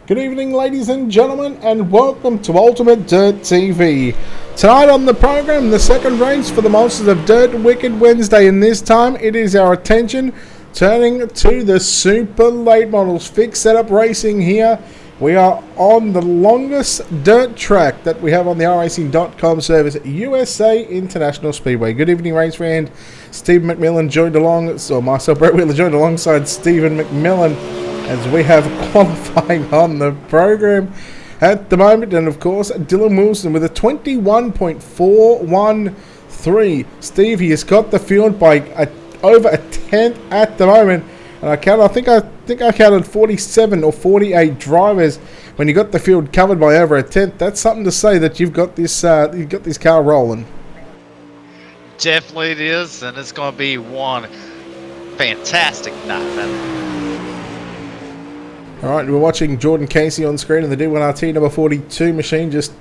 Good evening, ladies and gentlemen, and welcome to Ultimate Dirt TV. Tonight on the program, the second race for the Monsters of Dirt Wicked Wednesday, and this time it is our attention turning to the super late models. Fixed setup racing here. We are on the longest dirt track that we have on the iRacing.com service, USA International Speedway. Good evening, race friend. Steve McMillan joined along, so myself, Brett Wheeler, joined alongside Stephen McMillan as we have qualifying on the program at the moment. And of course, Dylan Wilson with a 21.413. Steve, he has got the field by over a tenth at the moment. And I think I counted 47 or 48 drivers when you got the field covered by over a tenth. That's something to say that you've got this car rolling. Definitely it is, and it's going to be one fantastic night. All right, we're watching Jordan Casey on screen, and the D1RT number 42 machine just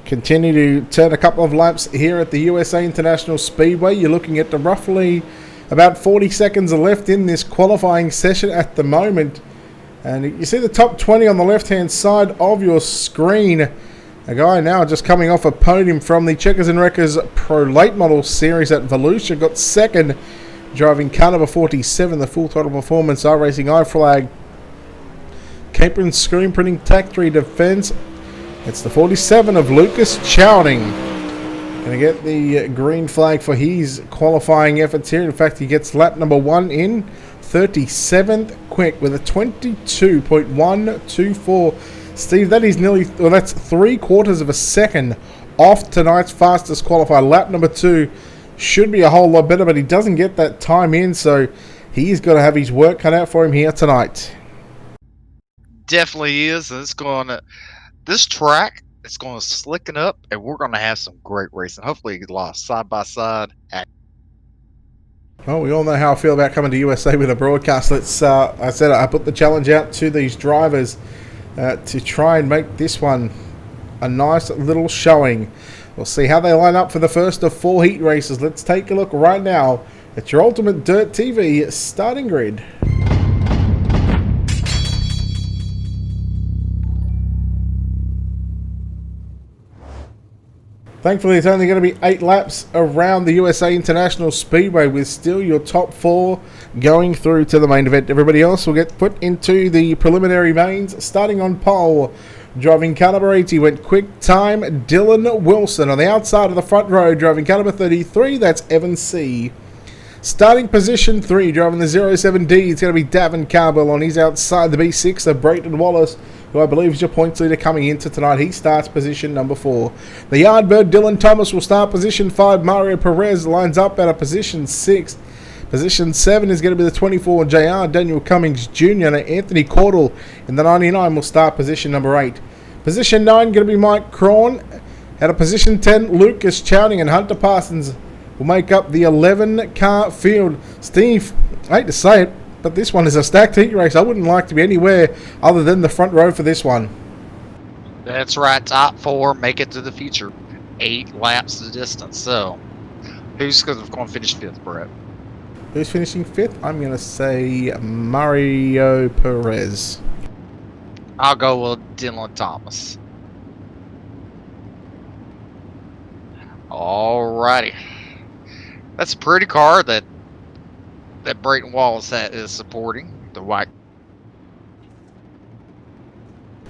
continue to turn a couple of laps here at the USA International Speedway. You're looking at roughly about 40 seconds left in this qualifying session at the moment. And you see the top 20 on the left-hand side of your screen. A guy now just coming off a podium from the Checkers and Wreckers Pro Late Model Series at Volusia. Got second, driving car number 47, the Full Throttle Performance iRacing iFlag Capron Screen Printing Tac 3 Defense. It's the 47 of Lucas Chowding. Going to get the green flag for his qualifying efforts here. In fact, he gets lap number 1 in 37th quick with a 22.124. Steve, that is that's 3/4 of a second off tonight's fastest qualifier. Lap number 2 should be a whole lot better, but he doesn't get that time in, so he's got to have his work cut out for him here tonight. Definitely is, and this track is going to slicken up, and we're going to have some great racing. Hopefully, a lot of side-by-side action. Well, we all know how I feel about coming to USA with a broadcast. I put the challenge out to these drivers to try and make this one a nice little showing. We'll see how they line up for the first of 4 heat races. Let's take a look right now at your Ultimate Dirt TV starting grid. Thankfully, it's only going to be 8 laps around the USA International Speedway, with still your top 4 going through to the main event. Everybody else will get put into the preliminary mains. Starting on pole, driving car number 80, went quick time, Dylan Wilson. On the outside of the front row, driving car number 33, that's Evan C. Starting position 3, driving the 07D, it's going to be Davin Carbill. On his outside, the B6 of Brayton Wallace, who I believe is your points leader coming into tonight. He starts position number 4. The Yardbird, Dylan Thomas, will start position 5. Mario Perez lines up at a position 6. Position 7 is going to be the 24 JR, Daniel Cummings Jr. And Anthony Cordell in the 99 will start position number 8. Position 9 going to be Mike Cron. At a position 10, Lucas Chowding and Hunter Parsons will make up the 11-car field. Steve, I hate to say it, but this one is a stacked heat race. I wouldn't like to be anywhere other than the front row for this one. That's right. Top 4 make it to the future. 8 laps the distance. So, who's going to finish 5th, Brett? Who's finishing 5th? I'm going to say Mario Perez. I'll go with Dylan Thomas. Alrighty. That's a pretty car that Brayton Wallace is supporting. The white,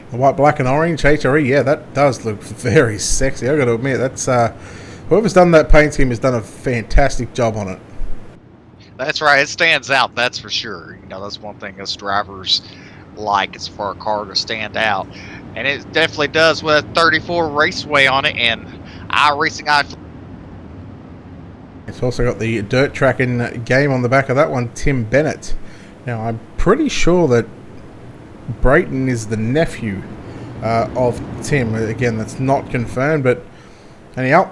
black, and orange HRE. Yeah, that does look very sexy. I've got to admit, that's whoever's done that paint scheme has done a fantastic job on it. That's right. It stands out. That's for sure. You know, that's one thing us drivers like, is for a car to stand out, and it definitely does with a 34 Raceway on it and iRacing iFlag. It's also got the dirt tracking game on the back of that one, Tim Bennett. Now, I'm pretty sure that Brayton is the nephew of Tim. Again, that's not confirmed, but anyhow,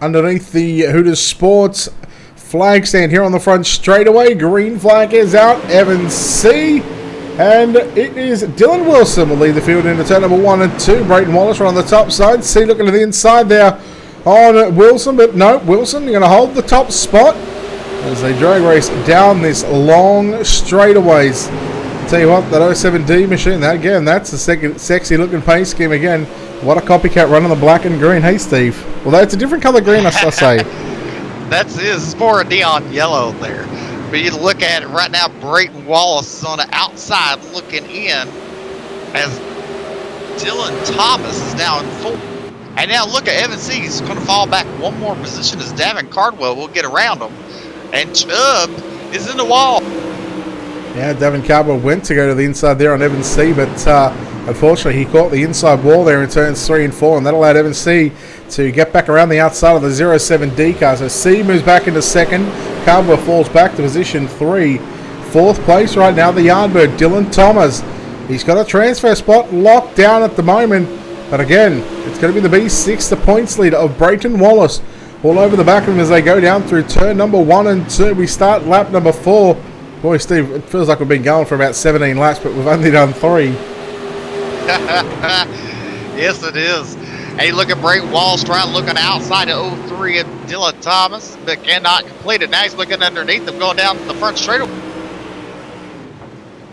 underneath the Hooters Sports flag stand here on the front straightaway, green flag is out, Evan C. And it is Dylan Wilson will lead the field into turn number 1 and 2. Brayton Wallace right on the top side. C looking to the inside there on Wilson, but no, Wilson going to hold the top spot as they drag race down this long straightaways. tell you what, that 07D machine, that again, that's a sexy looking paint scheme again. What a copycat run on the black and green. Hey, Steve. Well, that's a different colour green, I say. That's it's more a neon yellow there. But you look at it right now, Brayton Wallace is on the outside looking in as Dylan Thomas is now in full. And now look at Evan C. He's going to fall back one more position as Davin Cardwell will get around him. And Chubb is in the wall. Yeah, Davin Cardwell went to go to the inside there on Evan C, but unfortunately he caught the inside wall there in turns 3 and 4, and that allowed Evan C to get back around the outside of the 07D car. So C moves back into second. Cardwell falls back to position 3. Fourth place right now, the Yardbird, Dylan Thomas. He's got a transfer spot locked down at the moment. But again, it's going to be the B6, the points leader of Brayton Wallace. All over the back of him as they go down through turn number 1 and 2. We start lap number 4. Boy, Steve, it feels like we've been going for about 17 laps, but we've only done 3. Yes, it is. Hey, look at Brayton Wallace trying to look on the outside of 03 of Dylan Thomas, but cannot complete it. Now he's looking underneath them, going down the front straight.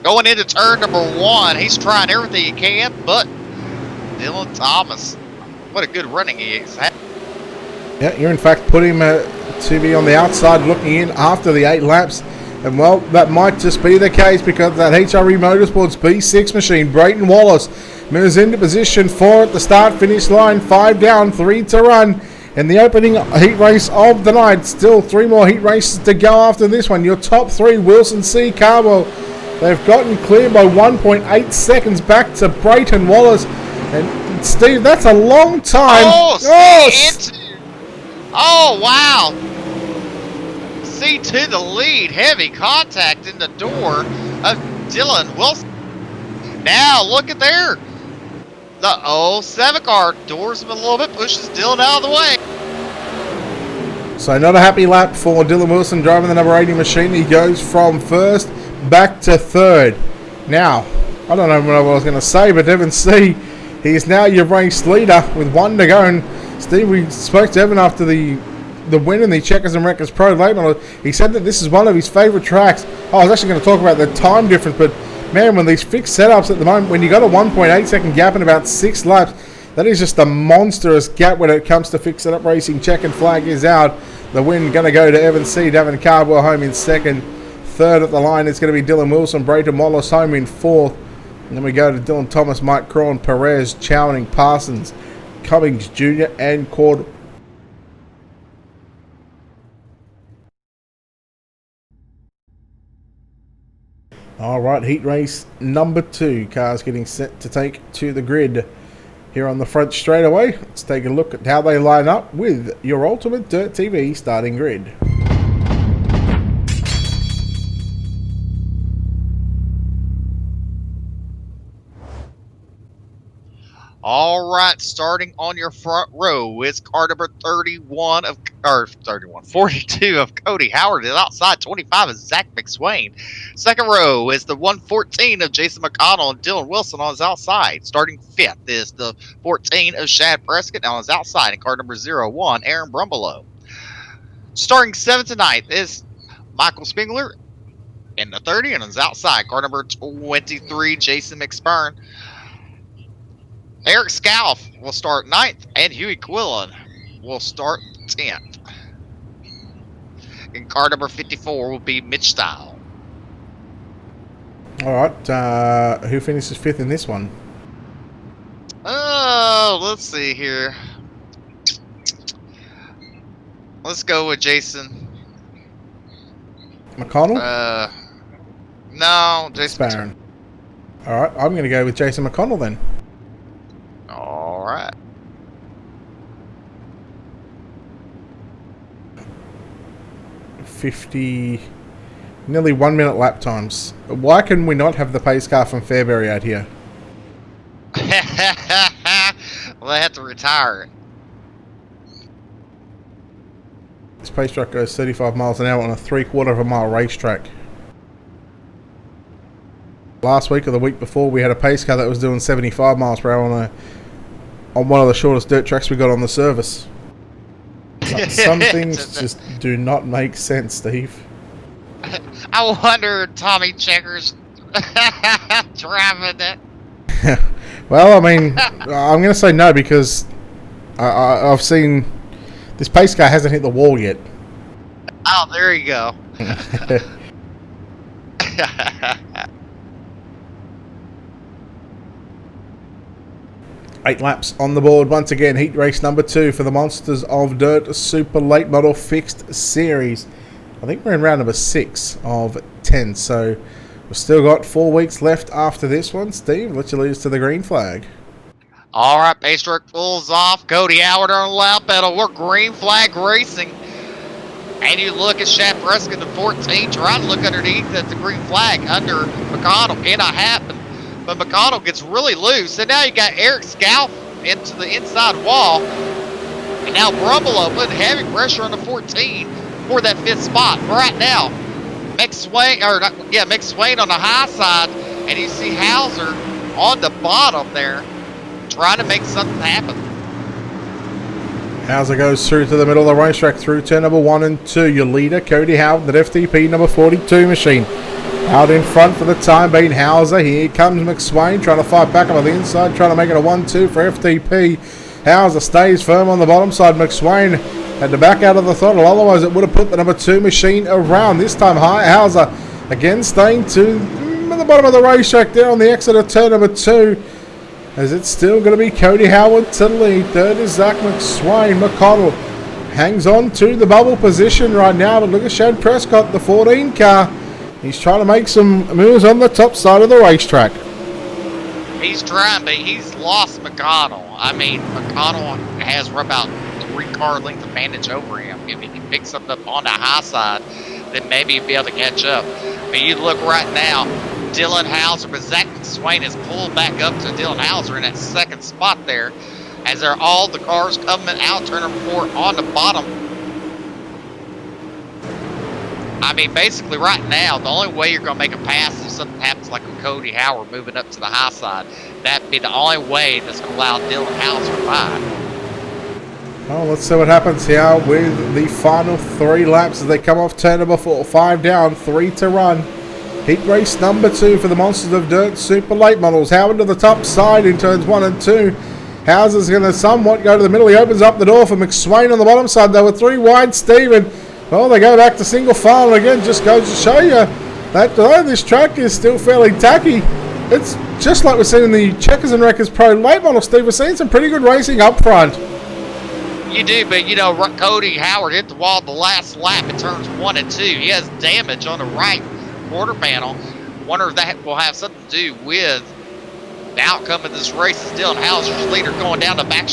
Going into turn number 1, he's trying everything he can, but Dylan Thomas, what a good running he is. Yeah, you're in fact putting him to be on the outside looking in after the 8 laps. And well, that might just be the case because that HRE Motorsports B6 machine, Brayton Wallace, moves into position 4 at the start-finish line. 5 down, 3 to run. In the opening heat race of the night, still 3 more heat races to go after this one. Your top 3, Wilson C. Cardwell, they've gotten clear by 1.8 seconds back to Brayton Wallace. And Steve, that's a long time. Oh, wow. C to the lead. Heavy contact in the door of Dylan Wilson. Now, look at there. The 07 car doors him a little bit, pushes Dylan out of the way. So not a happy lap for Dylan Wilson driving the number 80 machine. He goes from first back to third. Now, I don't know what I was going to say, but Evan C., he is now your race leader with 1 to go. And Steve, we spoke to Evan after the win in the Checkers and Wreckers Pro Late Model. He said that this is one of his favourite tracks. I was actually going to talk about the time difference, but man, when these fixed setups at the moment, when you got a 1.8 second gap in about 6 laps, that is just a monstrous gap when it comes to fixed setup racing. Checkered flag is out. The win going to go to Evan C. Davin Cardwell home in second. Third at the line is going to be Dylan Wilson. Brayton Wallace home in fourth. And then we go to Dylan Thomas, Mike Crawn, Perez, Chowning, Parsons, Cummings Jr. and Cord. All right, heat race number 2. Cars getting set to take to the grid here on the front straightaway. Let's take a look at how they line up with your Ultimate Dirt TV starting grid. All right, starting on your front row is car number 42 of Cody Howard. And outside 25 is Zach McSwain. Second row is the 114 of Jason McConnell and Dylan Wilson on his outside. Starting 5th is the 14 of Shad Prescott on his outside. And car number 01, Aaron Brumbelow. Starting 7th tonight is Michael Spengler in the 30 and on his outside. Car number 23, Jason McSpurn. Eric Scalf will start 9th, and Huey Quillen will start 10th. And car number 54 will be Mitch Style. All right, who finishes 5th in this one? Oh, let's see here. Let's go with Jason. McConnell? No, Jason Sparron. All right, I'm going to go with Jason McConnell then. All right. Nearly 1 minute lap times. Why can we not have the pace car from Fairbury out here? Well, they have to retire it. This pace truck goes 35 miles an hour on a 3/4 of a mile racetrack. Last week or the week before, we had a pace car that was doing 75 miles per hour on one of the shortest dirt tracks we got on the service. Some things just do not make sense, Steve. I wonder, Tommy Checkers, Driving it. Well, I mean, I'm going to say no because I've seen this pace car hasn't hit the wall yet. Oh, there you go. 8 laps on the board once again. Heat race number 2 for the Monsters of Dirt Super Late Model Fixed Series. I think we're in round number 6 of 10, so we've still got 4 weeks left after this one. Steve, let you lead us to the green flag. All right, base truck pulls off. Cody Howard on the loud pedal. We're green flag racing. And you look at Shad Prescott, the 14, trying to look underneath at the green flag under McConnell. Cannot happen. But McConnell gets really loose. And now you got Eric Scalf into the inside wall. And now Brumble open, heavy pressure on the 14 for that 5th spot. Right now, Mick Swain on the high side. And you see Hauser on the bottom there, trying to make something happen. Hauser goes through to the middle of the racetrack through turn number 1 and 2. Your leader, Cody Howard, that FTP number 42 machine. Out in front for the time being, Hauser. Here comes McSwain trying to fight back on the inside, trying to make it a 1-2 for FTP. Hauser stays firm on the bottom side. McSwain had to back out of the throttle, otherwise it would have put the number 2 machine around. This time Hauser again staying to the bottom of the racetrack there on the exit of turn number 2. As it's still going to be Cody Howard to lead. Third is Zach McSwain. McConnell hangs on to the bubble position right now, but look at Shad Prescott, the 14 car. He's trying to make some moves on the top side of the racetrack. He's trying, but he's lost McConnell. I mean, McConnell has about 3 car length advantage over him. If he can pick something up on the high side, then maybe he'll be able to catch up. But you look right now, Dylan Hauser, but Zach McSwain has pulled back up to Dylan Hauser in that 2nd spot there, as they're all the cars coming out, turn number 4 on the bottom. I mean, basically right now, the only way you're going to make a pass is if something happens like with Cody Howard moving up to the high side. That'd be the only way that's going to allow Dylan Hauser by. Well, let's see what happens here with the final 3 laps as they come off turn number 4. 5 down, 3 to run. Heat race number 2 for the Monsters of Dirt Super Late Models. Howard to the top side in turns 1 and 2. Hauser's going to somewhat go to the middle. He opens up the door for McSwain on the bottom side. They were 3 wide, Steven. Well, they go back to single file again. Just goes to show you that this track is still fairly tacky. It's just like we're seeing in the Checkers and Wreckers Pro Late Model, Steve. We're seeing some pretty good racing up front. You do, but you know, Cody Howard hit the wall the last lap in turns 1 and 2. He has damage on the right quarter panel. Wonder if that will have something to do with the outcome of this race. Is Dylan Hauser's leader going down the back.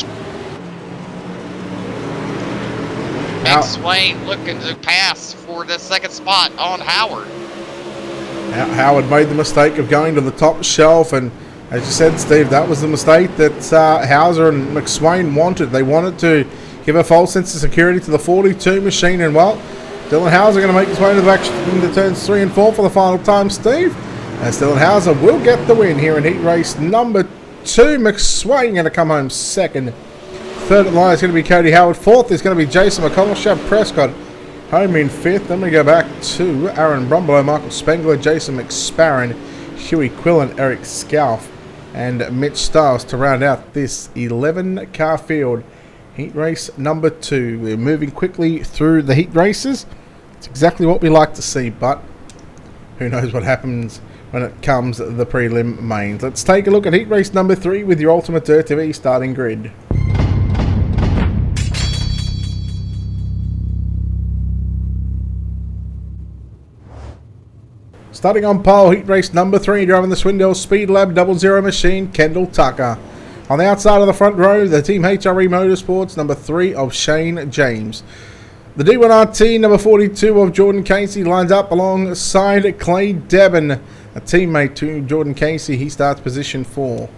McSwain looking to pass for the 2nd spot on Howard. Howard made the mistake of going to the top shelf, and as you said, Steve, that was the mistake that Hauser and McSwain wanted. They wanted to give a false sense of security to the 42 machine, and well, Dylan Hauser going to make his way to the back into turns 3 and 4 for the final time, Steve. As Dylan Hauser will get the win here in heat race number 2. McSwain going to come home 2nd. 3rd at the line is going to be Cody Howard. 4th is going to be Jason McConnell. Shad Prescott home in 5th. Then we go back to Aaron Brumbelow, Michael Spengler, Jason McSparron, Huey Quillen, Eric Scalf, and Mitch Stiles to round out this 11-car field. Heat race number 2. We're moving quickly through the heat races. It's exactly what we like to see, but who knows what happens when it comes to the prelim mains. Let's take a look at heat race number 3 with your Ultimate Dirt TV starting grid. Starting on pole, heat race number 3, driving the Swindell Speed Lab 00 machine, Kendall Tucker. On the outside of the front row, the Team HRE Motorsports, number 3 of Shane James. The D1RT, number 42 of Jordan Casey, lines up alongside Clay Devon, a teammate to Jordan Casey. He starts position 4.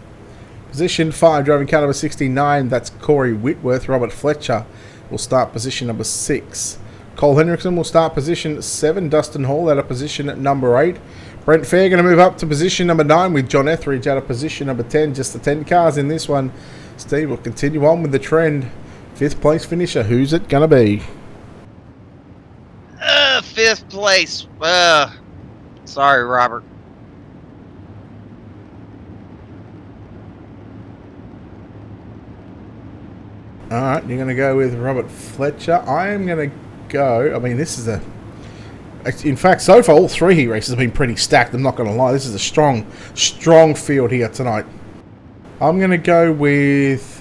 Position 5, driving car number 69, that's Corey Whitworth. Robert Fletcher will start position number 6. Cole Henriksen will start position 7. Dustin Hall out of position number 8. Brent Fair going to move up to position number 9 with John Etheridge out of position number 10. Just the 10 cars in this one. Steve will continue on with the trend. 5th place finisher. Who's it going to be? 5th place. Sorry, Robert. Alright, you're going to go with Robert Fletcher. I am going to go... I mean, this is a... In fact, so far, all three heat races have been pretty stacked. I'm not going to lie. This is a strong field here tonight. I'm going to go with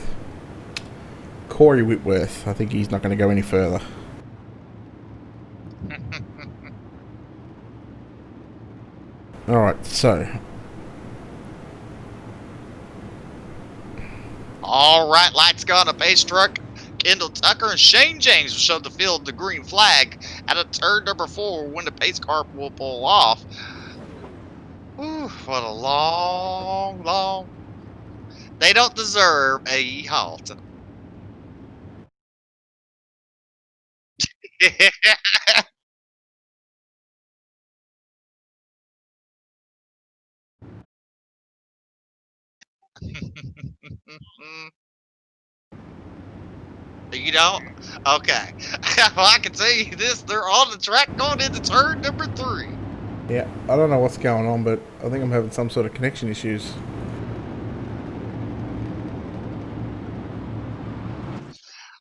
Corey Whitworth. I think he's not going to go any further. Alright, so... All right, lights go on a pace truck. Kendall Tucker and Shane James will show the field the green flag at a turn number 4 when the pace car will pull off. Whew, what a long... They don't deserve a halt. You don't? Okay. Well, I can tell you this, they're on the track going into turn number 3. Yeah, I don't know what's going on, but I think I'm having some sort of connection issues.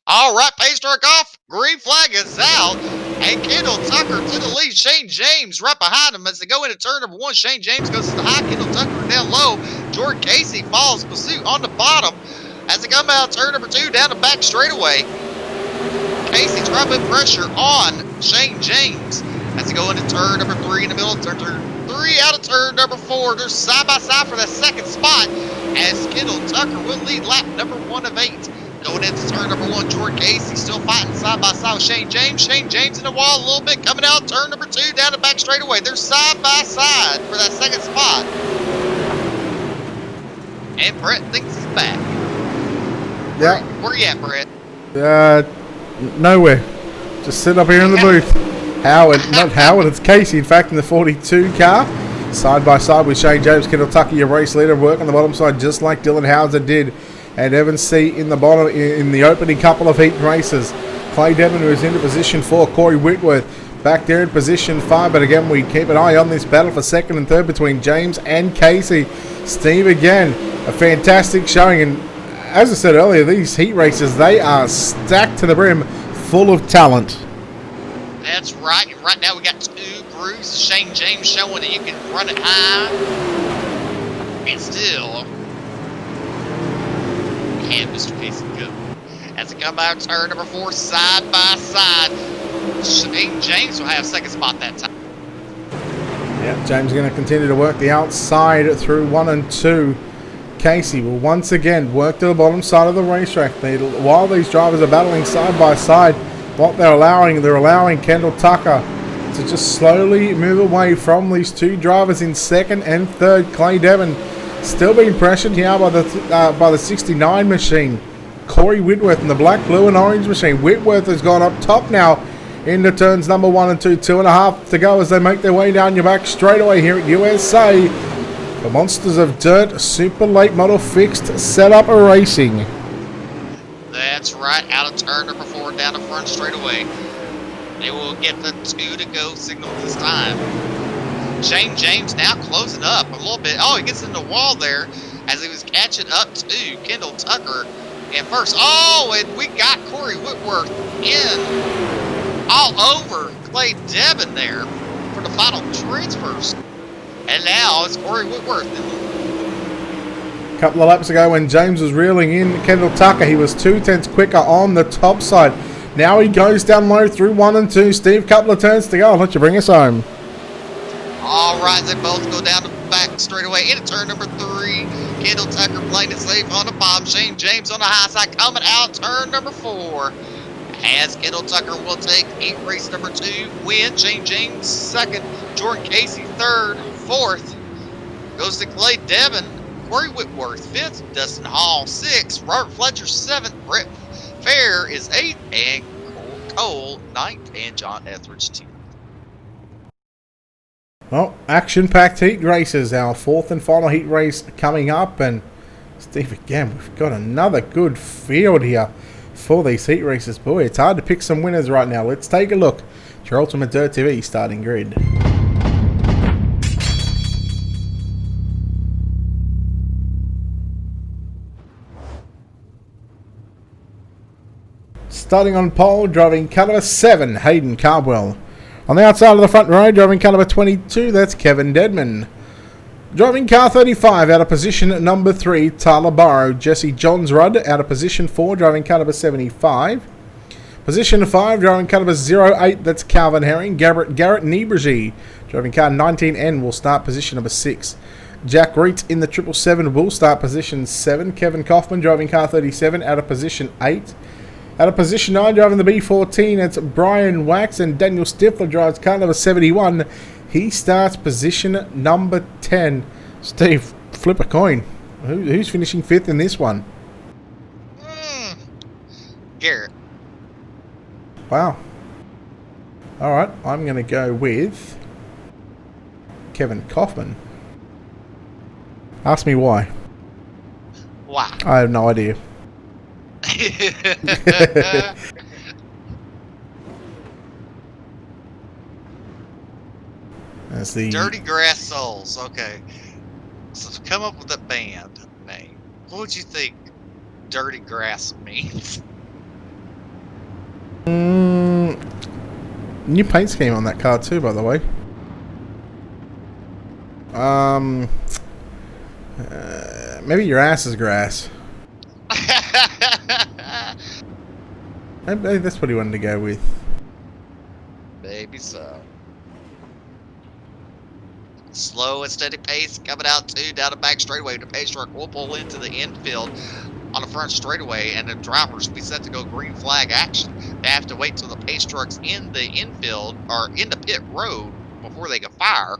All right, pace truck off. Green flag is out. And Kendall Tucker to the lead. Shane James right behind him as they go into turn number 1. Shane James goes to the high. Kendall Tucker down low. Jordan Casey follows pursuit on the bottom as they come out turn number 2 down the back straightaway. Casey trying to put pressure on Shane James as they go into turn number 3 in the middle of turn 3 out of turn number 4. They're side by side for that second spot as Kendall Tucker will lead lap number 1 of 8. Going into turn number 1, Jordan Casey still fighting side by side with Shane James. Shane James in the wall a little bit, coming out turn number 2 down the back straightaway. They're side by side for that second spot. And Brett thinks he's back. Yeah. Where you at, Brett? Nowhere. Just sit up here in the booth. Howard, not Howard, it's Casey, in fact, in the 42 car. Side by side with Shane James. Kendall Tucker, your race leader, work on the bottom side just like Dylan Hauser did. And Evan C in the bottom in the opening couple of heat races. Clay Devon, who is into position 4. Corey Whitworth back there in position 5. But again, we keep an eye on this battle for second and third between James and Casey. Steve again, a fantastic showing. And as I said earlier, these heat races, they are stacked to the brim, full of talent. That's right. And right now we got 2 groups. Shane James showing that you can run it high. And still... and Mr. Casey go. As they come out turn number 4 side by side, Shane James will have second spot that time. Yeah, James going to continue to work the outside through 1 and 2. Casey will once again work to the bottom side of the racetrack. While these drivers are battling side by side, what they're allowing Kendall Tucker to just slowly move away from these 2 drivers in second and third. Clay Devon still being pressured here by the 69 machine. Corey Whitworth in the black, blue and orange machine. Whitworth has gone up top now into turns number 1 and 2. 2.5 to go as they make their way down your back straightaway here at USA. The Monsters of Dirt Super Late Model Fixed Setup Racing. That's right, out of turn number 4 down the front straightaway. They will get the 2 to go signal this time. Shane James now closing up a little bit. Oh, he gets in the wall there as he was catching up to Kendall Tucker. And first, and we got Corey Whitworth in all over Clay Devon there for the final transfers. And now it's Corey Whitworth. A couple of laps ago when James was reeling in Kendall Tucker, he was 2/10 quicker on the top side. Now he goes down low through 1 and 2. Steve, couple of turns to go. I'll let you bring us home. All right, they both go down the back straightaway into turn number 3. Kendall Tucker playing it safe on the bottom. Shane James on the high side coming out turn number 4. As Kendall Tucker will take heat race number 2 win. Shane James second. Jordan Casey third. Fourth goes to Clay Devon. Corey Whitworth fifth. Dustin Hall sixth. Robert Fletcher seventh. Brett Fair is 8th. And Cole 9th. And John Etheridge 10th. Well, action-packed heat races. Our 4th and final heat race coming up. And Steve, again, we've got another good field here for these heat races. Boy, it's hard to pick some winners right now. Let's take a look at your Ultimate Dirt TV starting grid. Starting on pole, driving car number 7, Hayden Cardwell. On the outside of the front row, driving car number 22, that's Kevin Dedman. Driving car 35, out of position number 3, Tyler Barrow. Jesse Johnsrud, out of position 4, driving car number 75. Position 5, driving car number 08, that's Calvin Herring. Garrett Niebregi, driving car 19N, will start position number 6. Jack Reitz in the 777 will start position 7. Kevin Kaufman, driving car 37, out of position 8. Out of position 9, driving the B14, it's Brian Wax, and Daniel Stifler drives car number 71. He starts position number 10. Steve, flip a coin. Who's finishing 5th in this one? Garrett. Wow. All right, I'm going to go with Kevin Kaufman. Ask me why. Why? I have no idea. That's the Dirty Grass Souls. Okay. So come up with a band name. What would you think Dirty Grass means? New paint scheme on that car too, by the way. Maybe your ass is grass. Maybe that's what he wanted to go with. Maybe so. Slow and steady pace coming out too down the back straightaway. The pace truck will pull into the infield on the front straightaway, and the drivers will be set to go green flag action. They have to wait till the pace truck's in the infield or in the pit road before they can fire.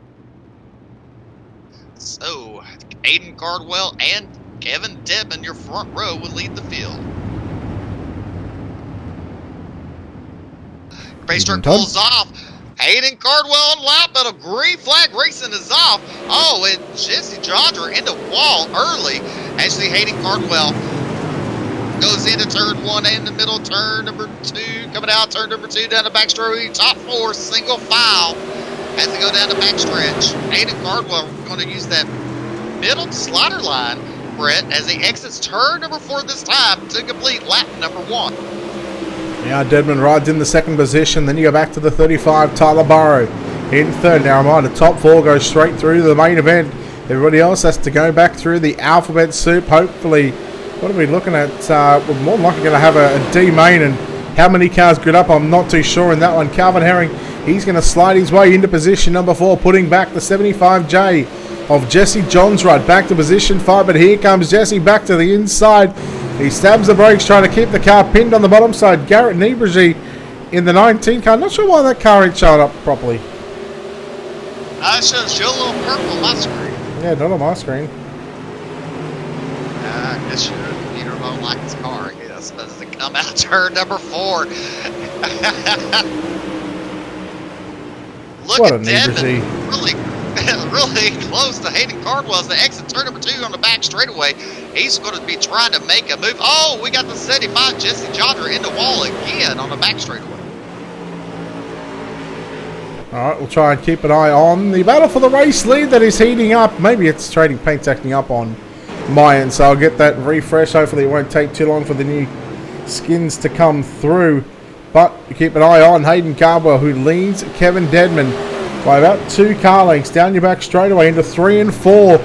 So, Hayden Cardwell and Kevin Dedman, your front row, will lead the field. Pace truck pulls off. Hayden Cardwell on lap, but a green flag racing is off. Oh, and Jesse Jodger in the wall early. Actually, Hayden Cardwell goes into turn 1 in the middle, turn number 2, coming out, turn number 2 down the back stretch, top 4, single file as they go down the back stretch. Hayden Cardwell going to use that middle slider line, Brett, as he exits turn number 4 this time to complete lap number 1. Now Dedman rides in the 2nd position. Then you go back to the 35, Tyler Barrow in 3rd. Now reminder, top 4 goes straight through to the main event. Everybody else has to go back through the alphabet soup. Hopefully, what are we looking at? We're more than likely going to have a D main, and how many cars grid up, I'm not too sure in that one. Calvin Herring, he's going to slide his way into position number 4, putting back the 75J of Jesse Johnsrud back to position 5, but here comes Jesse back to the inside. He stabs the brakes, trying to keep the car pinned on the bottom side. Garrett Niebregi in the 19 car. Not sure why that car ain't showing up properly. I show a little purple on my screen. Yeah, not on my screen. I guess you don't like his car, I guess. As they come out turn number 4. Look What at a Dedman, Niebregi. really close to Hayden Cardwell as they exit turn number 2 on the back straightaway. He's going to be trying to make a move. Oh, we got the 75 Jesse Jodger in the wall again on the back straightaway. Alright, we'll try and keep an eye on the battle for the race lead that is heating up. Maybe it's trading paint's acting up on my end, so I'll get that refresh. Hopefully it won't take too long for the new skins to come through. But keep an eye on Hayden Cardwell, who leads Kevin Dedman by about 2 car lengths down your back straightaway into 3 and 4.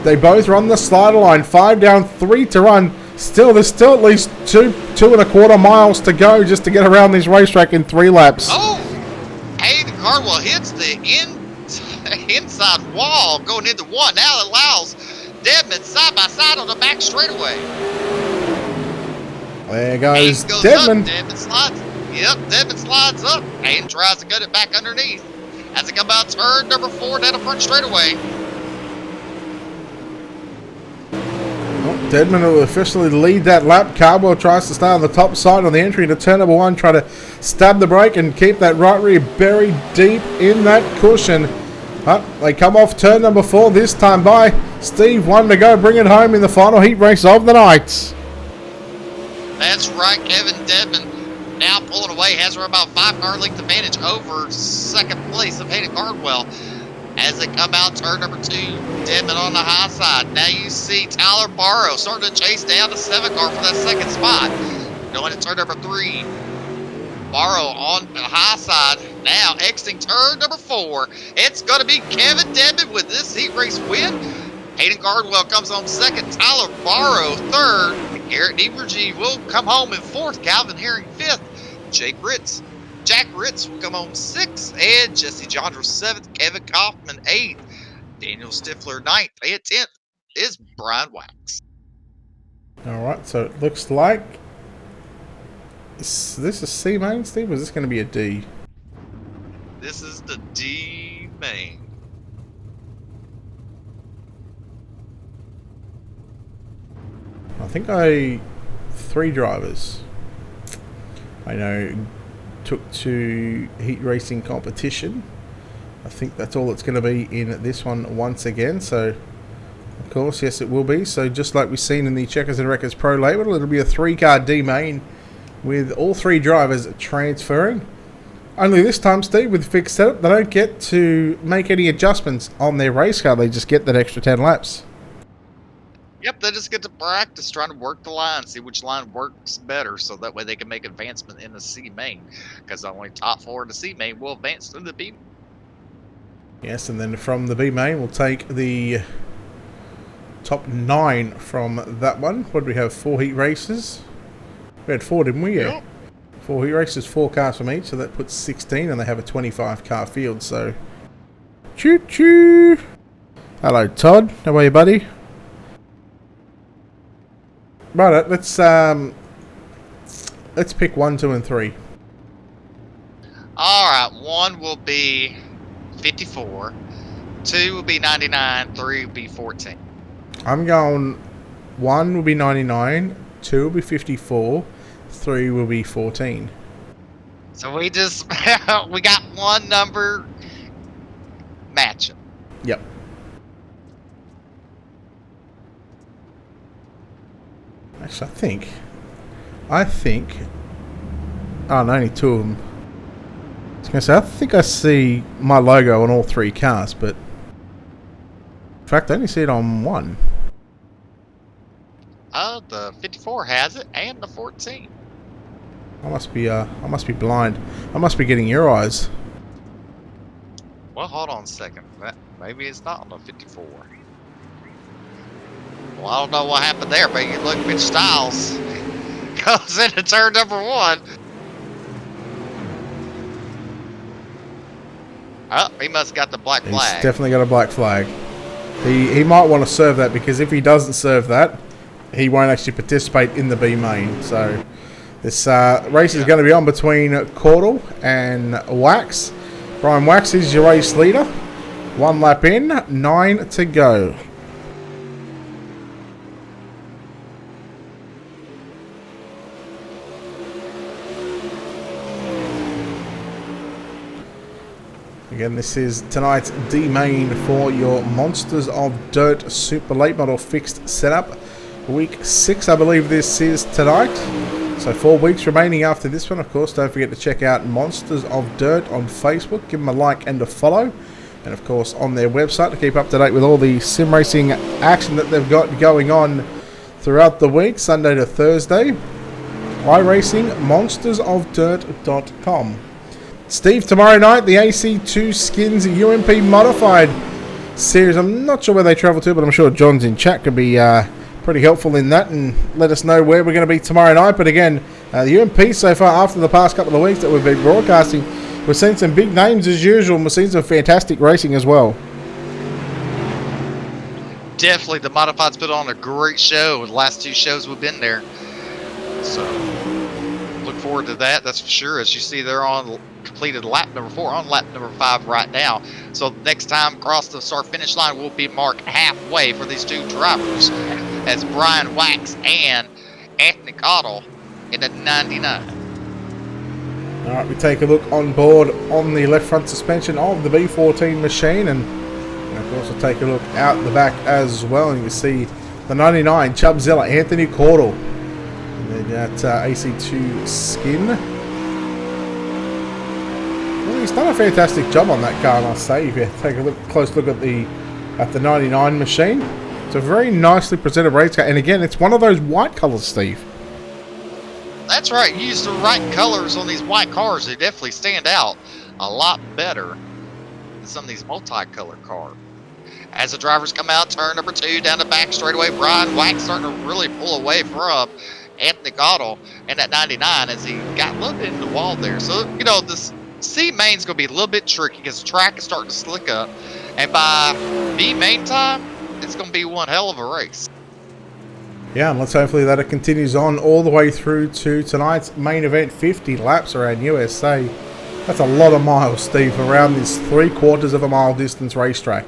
They both run the slider line. 5 down, 3 to run. There's still at least 2.25 miles to go just to get around this racetrack in 3 laps. Oh, Hayden Cardwell hits the inside wall going into 1. Now it allows Dedman side by side on the back straightaway. There goes goes Dedman. Up, Dedman slides. Yep, Dedman slides up. Hayden tries to get it back underneath. As they come out turn number 4 down the front straightaway. Well, Dedman will officially lead that lap. Cardwell tries to stay on the top side on the entry into turn number 1, try to stab the brake and keep that right rear buried deep in that cushion. But they come off turn number 4 this time by Steve. 1 to go, bring it home in the final heat race of the night. That's right, Kevin Dedman now pulling away, has about 5 car length advantage over 2nd place of Hayden Cardwell. As they come out turn number 2, Dedman on the high side. Now you see Tyler Barrow starting to chase down the 7 car for that 2nd spot. Going to turn number 3. Morrow on the high side. Now exiting turn number 4. It's going to be Kevin Devin with this heat race win. Hayden Gardwell comes on second. Tyler Morrow third. Garrett Niebergy will come home in fourth. Calvin Herring fifth. Jack Ritz will come home sixth. And Jesse Jondra seventh. Kevin Kaufman eighth. Daniel Stifler ninth. And 10th is Brian Wax. Alright, so it looks like... Is this a C main, Steve, or is this going to be a D? This is the D main. I think 3 drivers I know took to heat racing competition. I think that's all it's going to be in this one once again. So, of course, yes, it will be. So, just like we've seen in the Checkers and Wreckers Pro Label, it'll be a 3-car D main with all 3 drivers transferring. Only this time, Steve, with fixed setup, they don't get to make any adjustments on their race car. They just get that extra 10 laps. Yep, they just get to practice trying to work the line, see which line works better, so that way they can make advancement in the C main. Because only top 4 in the C main will advance to the B. Yes, and then from the B main, we'll take the top 9 from that one. What do we have? 4 heat races? We had 4, didn't we? Yeah. Yep. 4 heat races, 4 cars from each, so that puts 16, and they have a 25-car field, so... Choo-choo! Hello, Todd. How are you, buddy? Right, let's pick 1, 2, and 3. Alright, 1 will be 54, 2 will be 99, 3 will be 14. I'm going 1 will be 99, 2 will be 54, 3 will be 14. So we just, we got one number matching. Yep. Actually, I think, oh no, only 2 of them. I was going to say, I think I see my logo on all 3 cars, but in fact, I only see it on 1. Oh, the 54 has it, and the 14. I must be blind. I must be getting your eyes. Well, hold on a second. Maybe it's not on the 54. Well, I don't know what happened there, but you look, Mitch Styles goes into turn number 1. Oh, he must have got the black flag. He's definitely got a black flag. He might want to serve that, because if he doesn't serve that, he won't actually participate in the B main. So this race is going to be on between Caudle and Wax. Brian Wax is your race leader. 1 lap in, 9 to go. Again, this is tonight's D main for your Monsters of Dirt Super Late Model Fixed Setup. Week 6, I believe this is tonight. So 4 weeks remaining after this one. Of course, don't forget to check out Monsters of Dirt on Facebook. Give them a like and a follow. And of course, on their website to keep up to date with all the sim racing action that they've got going on throughout the week, Sunday to Thursday. iRacing, monstersofdirt.com. Steve, tomorrow night, the AC2 Skins UMP Modified Series. I'm not sure where they travel to, but I'm sure John's in chat could be pretty helpful in that and let us know where we're going to be tomorrow night. But again, the UMP so far, after the past couple of weeks that we've been broadcasting, we've seen some big names as usual, and we've seen some fantastic racing as well. Definitely, the Modified's put on a great show. The last 2 shows we've been there. So, look forward to that, that's for sure. As you see, they're on completed lap number 4, on lap number 5 right now. So next time across the start finish line will be marked halfway for these 2 drivers, as Brian Wax and Anthony Caudle in the 99. Alright, we take a look on board on the left front suspension of the B14 machine, and of course we'll take a look out the back as well, and you can see the 99 Chubzilla Anthony Caudle. And then that AC2 Skin. Well, he's done a fantastic job on that car, I must say. If you take a close look at the 99 machine, it's a very nicely presented race car. And again, it's one of those white colours, Steve. That's right. You use the right colors on these white cars. They definitely stand out a lot better than some of these multicolored cars. As the drivers come out, turn number 2 down the back straightaway, Brian Wax starting to really pull away from Anthony Gottle and that 99 as he got a little bit in the wall there. So, you know, this C main's going to be a little bit tricky because the track is starting to slick up. And by B main time, it's going to be one hell of a race. Yeah, and let's hopefully that it continues on all the way through to tonight's main event, 50 laps around USA. That's a lot of miles, Steve, around this 3/4 of a mile distance racetrack.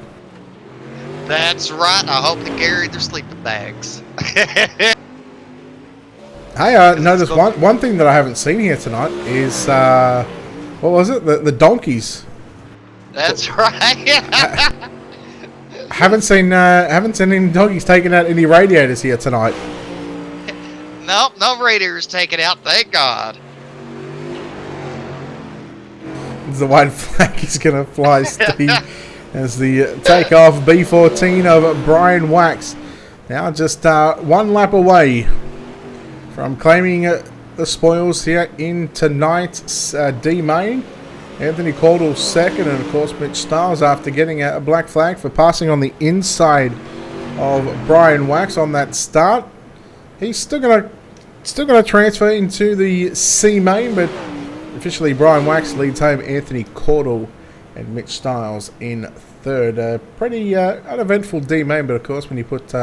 That's right. I hope they carried their sleeping bags. Hey, I noticed one thing that I haven't seen here tonight is, what was it? The donkeys. That's right. Haven't seen any donkeys taking out any radiators here tonight. Nope, no radiators taken out, thank God. The white flag is going to fly, Steve, as the takeoff B14 of Brian Wax. Now just 1 lap away from claiming the spoils here in tonight's D main. Anthony Caudle second, and of course Mitch Stiles after getting a black flag for passing on the inside of Brian Wax on that start. He's still gonna transfer into the C main, but officially Brian Wax leads home Anthony Caudle and Mitch Stiles in third. Pretty uneventful D main, but of course when you put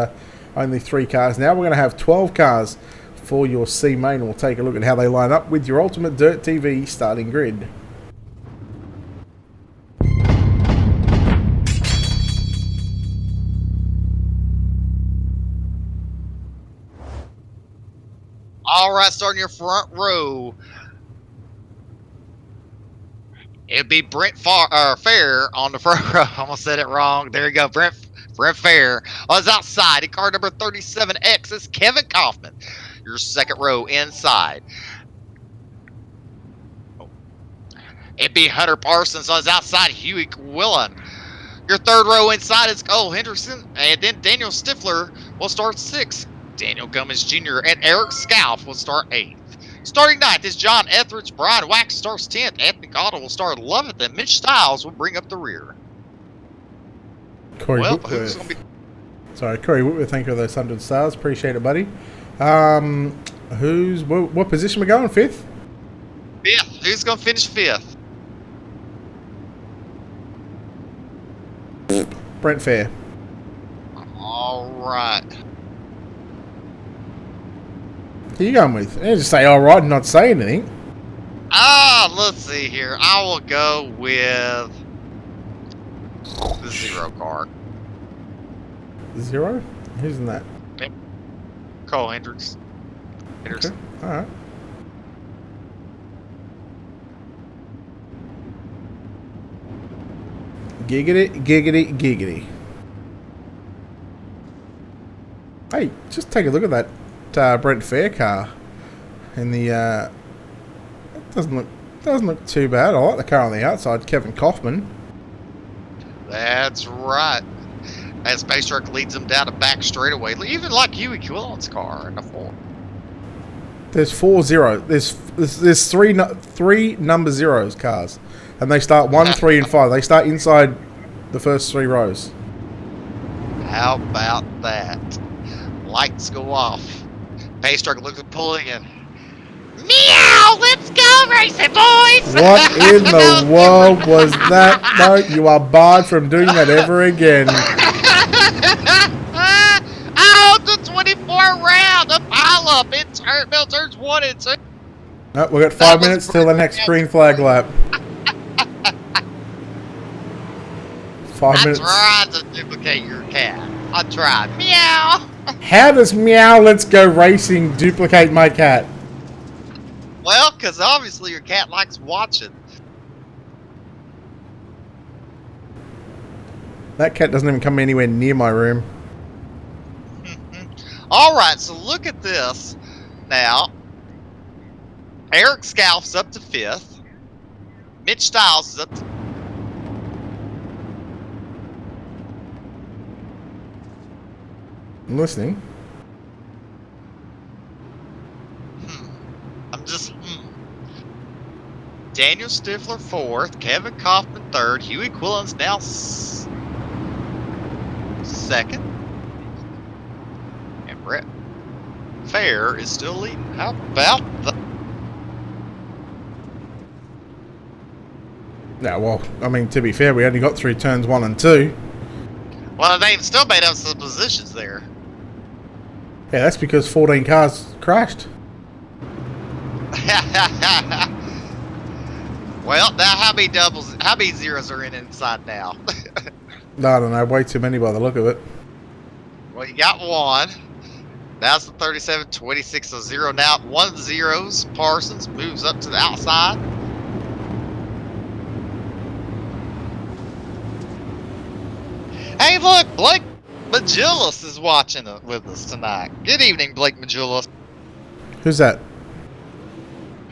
only 3 cars, now we're going to have 12 cars for your C main, and we'll take a look at how they line up with your Ultimate Dirt TV starting grid. All right, starting your front row. It'd be Brent Fair on the front row. Almost said it wrong. There you go, Brent Fair. On his outside in car number 37X is Kevin Kaufman. Your second row inside. It'd be Hunter Parsons on his outside, Huey Quillen. Your third row inside is Cole Henderson, and then Daniel Stifler will start 6th. Daniel Cummins Jr. and Eric Scalf will start 8th. Starting 9th is John Etheridge. Brian Wax starts 10th. Anthony Cottle will start 11th, and Mitch Stiles will bring up the rear. Corey Whitworth. Corey Whitworth, thank you for those 100 stars. Appreciate it, buddy. What position we going? 5th? 5th. Who's going to finish 5th? Brent Fair. All right. Who are you going with? You just say all right and not say anything. Let's see here. I will go with the 0 car. 0? Who's in that? Yep. Cole Hendricks. Okay. All right. Giggity, giggity, giggity. Hey, just take a look at that Brent Fair car. And the it doesn't look too bad. I like the car on the outside, Kevin Kaufman. That's right. As Space Truck leads them down the back straightaway, even like Huey Quillen's car in the 4. There's 4 0. There's three number 0s cars, and they start 1, 3, and 5. They start inside the first 3 rows. How about that? Lights go off. Space Truck looks at pulling in. Meow! Let's go racing, boys! What in the world was that? No, you are barred from doing that ever again. Oh, the 24 round, the pile up in turns 1 and 2. No, we've got 5 minutes till the next green flag lap. 5 minutes. I tried to duplicate your cat. I tried. Meow! How does Meow Let's Go Racing duplicate my cat? Well, because obviously your cat likes watching. That cat doesn't even come anywhere near my room. All right, so look at this. Now, Eric Scalf's up to 5th. Mitch Stiles is up to... I'm listening. I'm Daniel Stifler fourth, Kevin Kaufman third, Huey Quillens now second, and Brett Fair is still leading. How about the... Yeah, well, I mean, to be fair, we only got through turns 1 and 2. Well, they still made up some positions there. Yeah, that's because 14 cars crashed. Well, now how many zeros are inside now? I don't know, way too many by the look of it. Well, you got one. That's the 37, 26, so 0 now. 1 zeros. Parsons moves up to the outside. Hey, look, Blake Magillis is watching with us tonight. Good evening, Blake Magillis. Who's that?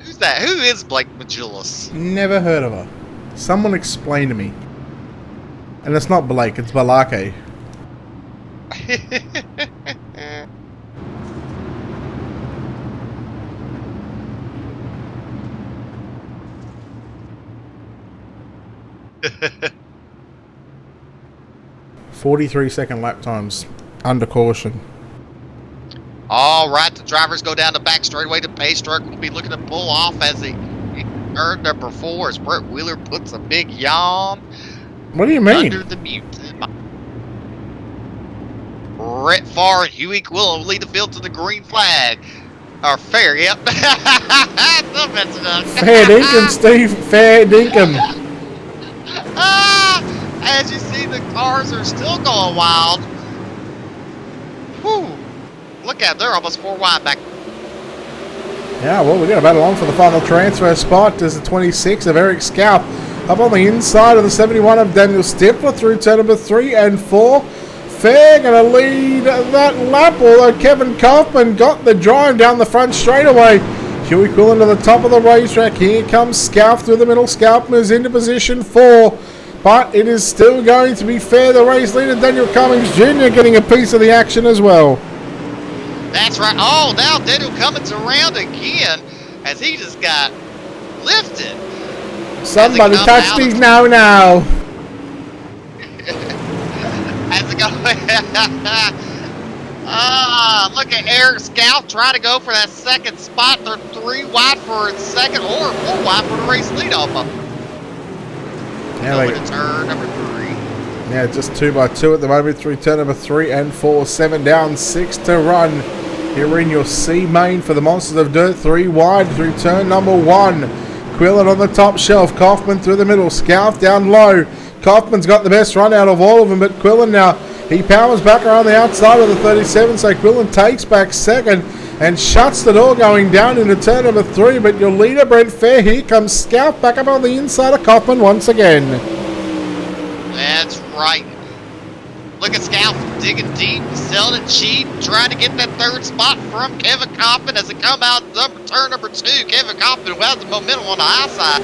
Who's that? Who is Blake Magillis? Never heard of her. Someone explain to me. And it's not Blake, it's Balake. "43-second lap times under caution." All right, the drivers go down the back straightaway. The pace truck will be looking to pull off as he earned number 4 as Brett Wheeler puts a big yawn What do you mean? under the mute. Brett Farr and Huey Quillen will lead the field to the green flag. Or fair, yep. Still messing up. Fair dinkum, Steve. Fair dinkum. As you see, the cars are still going wild. Whew. Look at, they're almost 4 wide back. Yeah, well, we got to battle on for the final transfer spot as the 26 of Eric Scalp up on the inside of the 71 of Daniel Stifler through turn number 3 and 4. Fair going to lead that lap, although Kevin Kaufman got the drive down the front straightaway. Huey Quillen to the top of the racetrack. Here comes Scalp through the middle. Scalp moves into position 4. But it is still going to be Fair, the race leader, Daniel Cummings Jr. getting a piece of the action as well. That's right. Oh, now Daniel Cummings around again as he just got lifted. Somebody touched his now. As it goes. Look at Eric Scalp trying to go for that second spot. They're 3 wide for its second or 4 wide for the race lead off of. Yeah, Going to turn number 3. Yeah, just 2 by 2 at the moment through turn number 3 and 4. 7 down, 6 to run. Here in your C main for the Monsters of Dirt. 3 wide through turn number 1. Quillen on the top shelf. Kaufman through the middle. Scalp down low. Kaufman's got the best run out of all of them, but Quillen now, he powers back around the outside of the 37, so Quillen takes back second and shuts the door going down into turn number 3, but your leader, Brent Fair, here comes Scalp back up on the inside of Kaufman once again. That's right. Look at Scalp digging deep, selling it cheap, trying to get that 3rd spot from Kevin Kaufman as it come out turn number 2. Kevin Kaufman who has the momentum on the high side.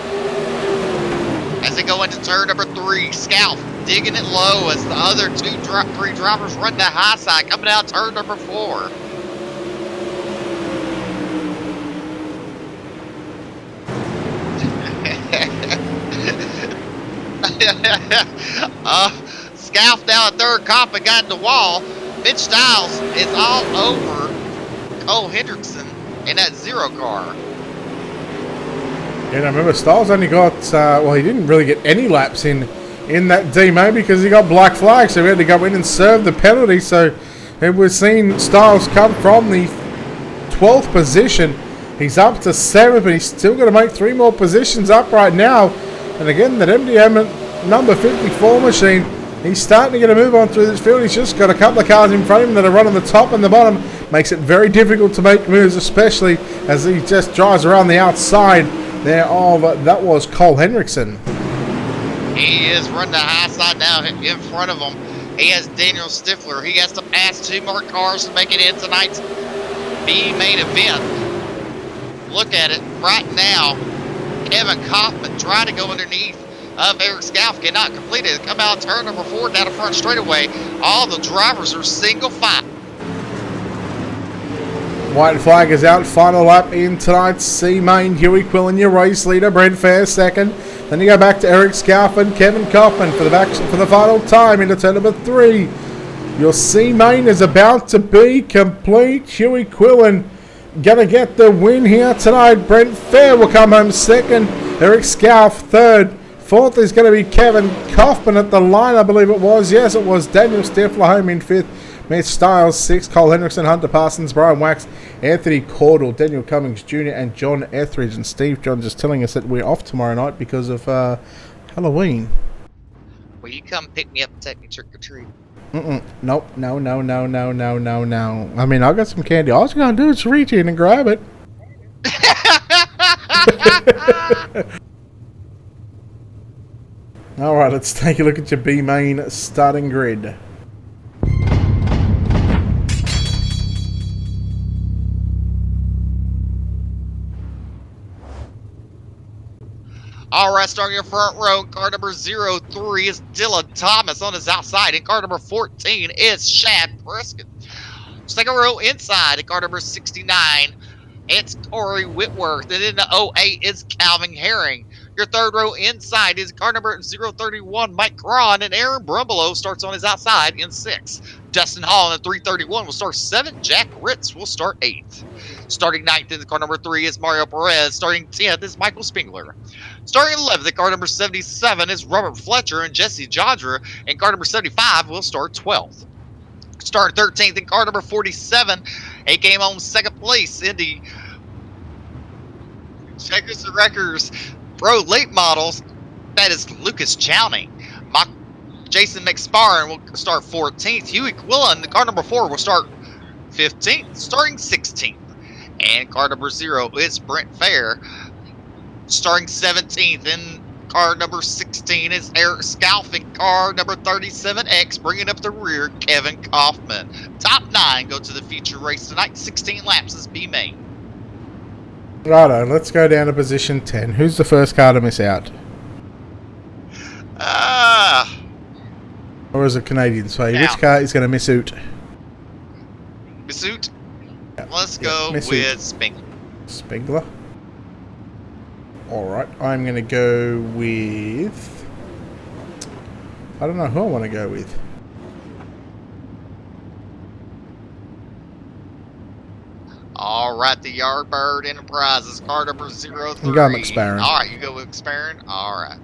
As they go into turn number 3, Scalp digging it low as the other 3 drivers run that high side, coming out turn number 4. Scalp down at 3rd comp and got in the wall. Mitch Stiles is all over Cole Hendrickson in that 0 car. And I remember Stiles only got, well, he didn't really get any laps in that D-Main because he got black flag, so we had to go in and serve the penalty. So it was seen Stiles come from the 12th position. He's up to 7th, but he's still got to make 3 more positions up right now. And again, that MDM number 54 machine, he's starting to get a move on through this field. He's just got a couple of cars in front of him that are running the top and the bottom. Makes it very difficult to make moves, especially as he just drives around the outside there of, that was Cole Hendrickson. He is running the high side now in front of him. He has Daniel Stifler. He has to pass 2 more cars to make it in tonight's B main event. Look at it right now. Kevin Kaufman trying to go underneath of Eric Scalp, cannot complete it. Come out turn number 4 down the front straightaway. All the drivers are single file. White flag is out. Final lap in tonight's C main. Huey Quillen, your race leader. Brent Fair second. Then you go back to Eric Scarf and Kevin Kaufman for the final time into turn number 3. Your C main is about to be complete. Huey Quillen gonna get the win here tonight. Brent Fair will come home second. Eric Scarf third. Fourth is going to be Kevin Kaufman at the line, I believe it was. Yes, it was. Daniel Stifler home in fifth. Mitch Stiles sixth. Cole Hendrickson, Hunter Parsons, Brian Wax, Anthony Caudle, Daniel Cummings Jr. and John Etheridge. And Steve John just telling us that we're off tomorrow night because of Halloween. Will you come pick me up and take me trick or treat? Nope. No. I mean, I got some candy. All you're going to do is reach in and grab it. All right, let's take a look at your B main starting grid. All right, starting your front row, car number 03 is Dylan Thomas on his outside. In car number 14 is Shad Prescott. Second row inside, in car number 69, it's Corey Whitworth. And in the 08 is Calvin Herring. Your third row inside is car number 031, Mike Cron, and Aaron Brumbelow starts on his outside in 6th. Dustin Hall in the 331 will start 7th. Jack Ritz will start 8th. Starting 9th in the car number 3 is Mario Perez. Starting 10th is Michael Spengler. Starting 11th, car number 77 is Robert Fletcher and Jesse Jodra, and car number 75 will start 12th. Starting 13th in car number 47, he came on second place in the Checkers and Wreckers Pro Late Models. That is Lucas Chowning. Jason McSparren will start 14th. Huey Quillen, the car number 4, will start 15th, starting 16th. And car number 0 is Brent Fair, starting 17th. In car number 16 is Eric Scalfing. Car number 37X, bringing up the rear, Kevin Kaufman. Top 9 go to the feature race tonight. 16 laps is B main. Righto, let's go down to position 10. Who's the first car to miss out? Or is it Canadian sway? Which car is going to miss out? Miss out? Let's go with Spengler. Spengler? Alright, I'm going to go with... I don't know who I want to go with. Alright, the Yardbird Enterprises, car number 03. I'm going McSparren. Alright, you go with McSparren? Alright.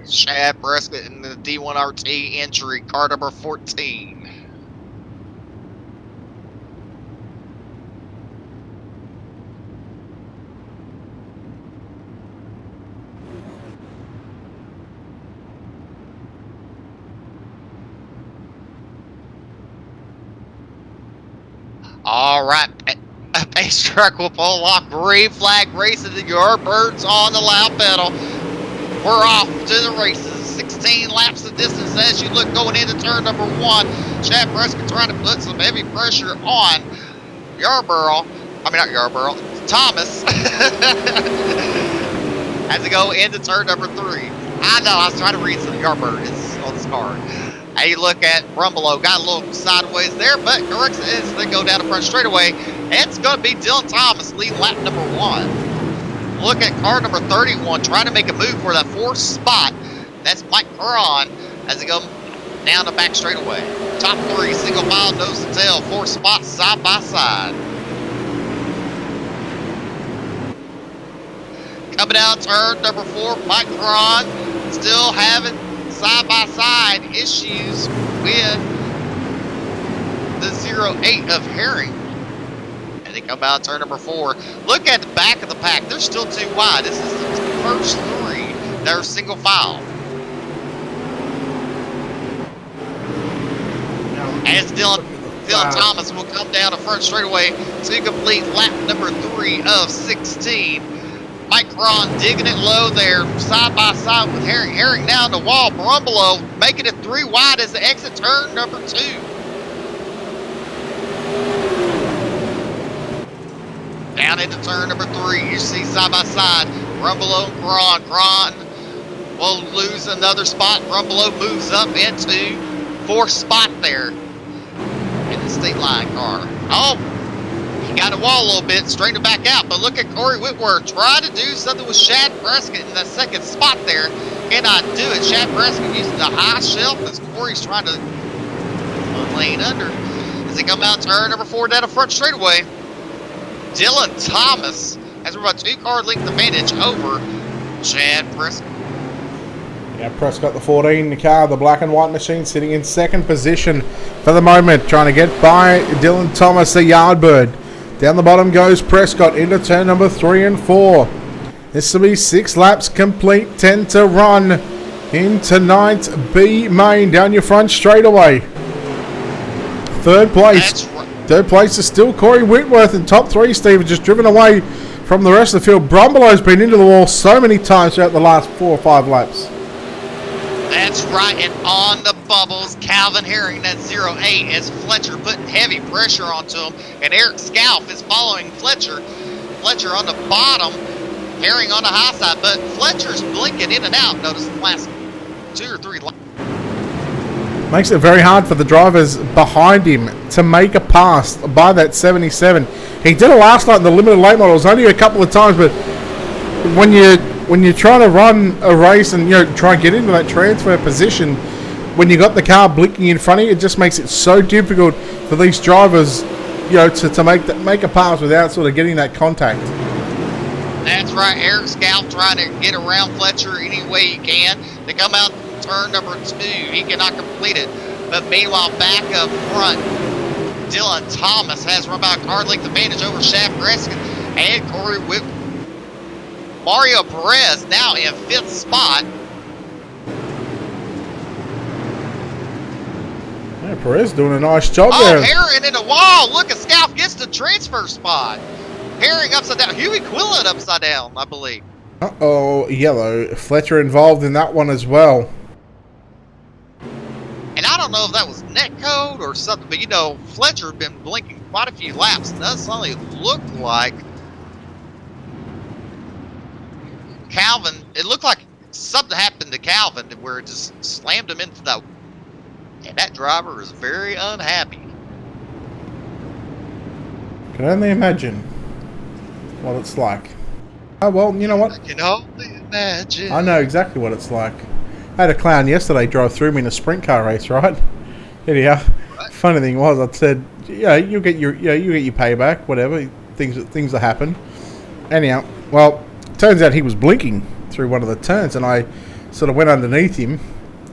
Shad Prescott in the D1RT entry, car number 14. All right, a pace truck will pull off. Green flag racing. The Yardbirds on the loud pedal. We're off to the races. 16 laps of distance as you look going into turn number 1. Shad Prescott trying to put some heavy pressure on Thomas. As they go into turn number 3. I know, I was trying to read some Yardbird on this card. Hey, look at Brumbelow. Got a little sideways there, but corrects it as they go down the front straightaway. It's going to be Dylan Thomas leading lap number 1. Look at car number 31 trying to make a move for that 4th spot. That's Mike Cron as they go down the back straightaway. Top 3, single file, nose to tail, 4 spots side by side. Coming out turn number 4, Mike Cron still having side-by-side issues with the 08 of Herring. And they come out turn number 4. Look at the back of the pack. They're still too wide. This is the first 3. They're single file. As Dylan Thomas will come down the front straightaway to complete lap number 3 of 16. Mike Cron digging it low there, side by side with Herring. Herring down the wall. Brumbelow making it 3 wide as they exit turn number 2. Down into turn number 3, you see side by side Brumbelow and Cron. Cron will lose another spot. Brumbelow moves up into 4th spot there in the state line car. Oh, he got a wall a little bit, straightened it back out. But look at Corey Whitworth trying to do something with Shad Prescott in the 2nd spot there. Cannot do it. Shad Prescott using the high shelf as Corey's trying to lane under. As they come out turn number 4 down the front straightaway. Dylan Thomas has about 2-car length advantage over Shad Prescott. Yeah, Prescott the 14 car, the black and white machine, sitting in 2nd position for the moment, trying to get by Dylan Thomas, the Yardbird. Down the bottom goes Prescott into turn number 3 and 4. This will be 6 laps complete, 10 to run in tonight's B main. Down your front straightaway. Third place. Third place is still Corey Whitworth, and top 3, Steve, just driven away from the rest of the field. Brumbelow's been into the wall so many times throughout the last 4 or 5 laps. That's right, and on the bubbles, Calvin Herring, that 08, as Fletcher putting heavy pressure onto him, and Eric Scalf is following Fletcher. Fletcher on the bottom, Herring on the high side, but Fletcher's blinking in and out, notice the last 2 or 3 laps. Makes it very hard for the drivers behind him to make a pass by that 77. He did it last night in the limited late models, only a couple of times, but when you're trying to run a race and try and get into that transfer position, when you got the car blinking in front of you, it just makes it so difficult for these drivers, to make a pass without sort of getting that contact. That's right, Eric Scalf trying to get around Fletcher any way he can. They come out turn number 2, he cannot complete it. But meanwhile, back up front, Dylan Thomas has run by a car length advantage over Shad Prescott and Corey Whit. Mario Perez now in 5th spot. Yeah, Perez doing a nice job there. Oh, Herring in the wall. Look at Scalf gets the transfer spot. Herring upside down. Huey Quillen upside down, I believe. Uh-oh, yellow. Fletcher involved in that one as well. And I don't know if that was net code or something, but Fletcher had been blinking quite a few laps. It does only look like Calvin, it looked like something happened to Calvin where it just slammed him into the, and that driver is very unhappy. Can only imagine what it's like. Oh, well, you know what? I can only imagine. I know exactly what it's like. I had a clown yesterday drive through me in a sprint car race, right? Anyhow, funny thing was, I said, you'll get your payback, whatever. Things that happen. Anyhow, well, turns out he was blinking through one of the turns, and I sort of went underneath him.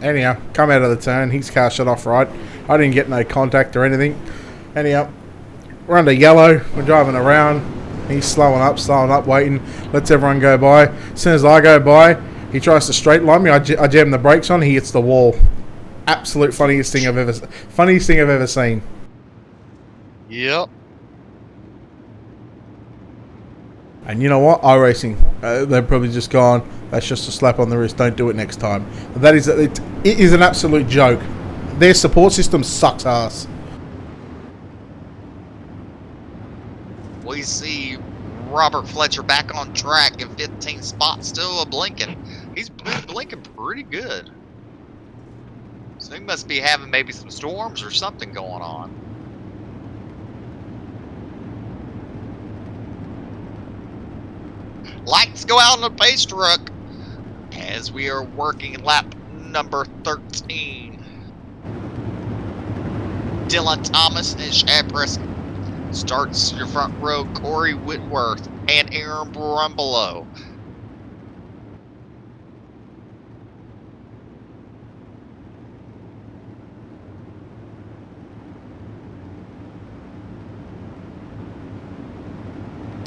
Anyhow, come out of the turn, his car shut off right. I didn't get no contact or anything. Anyhow, we're under yellow, we're driving around. He's slowing up, waiting, lets everyone go by. As soon as I go by, he tries to straight line me. I jam the brakes on, he hits the wall. Absolute funniest thing I've ever seen. Yep. And you know what? iRacing, they've probably just gone, that's just a slap on the wrist, don't do it next time. But it is an absolute joke. Their support system sucks ass. We see Robert Fletcher back on track in 15th spot, still a blinking. He's been blinking pretty good. So he must be having maybe some storms or something going on. Lights go out on the pace truck as we are working lap number 13. Dylan Thomas and Shad Prescott. Starts your front row, Corey Whitworth and Aaron Brumbelow.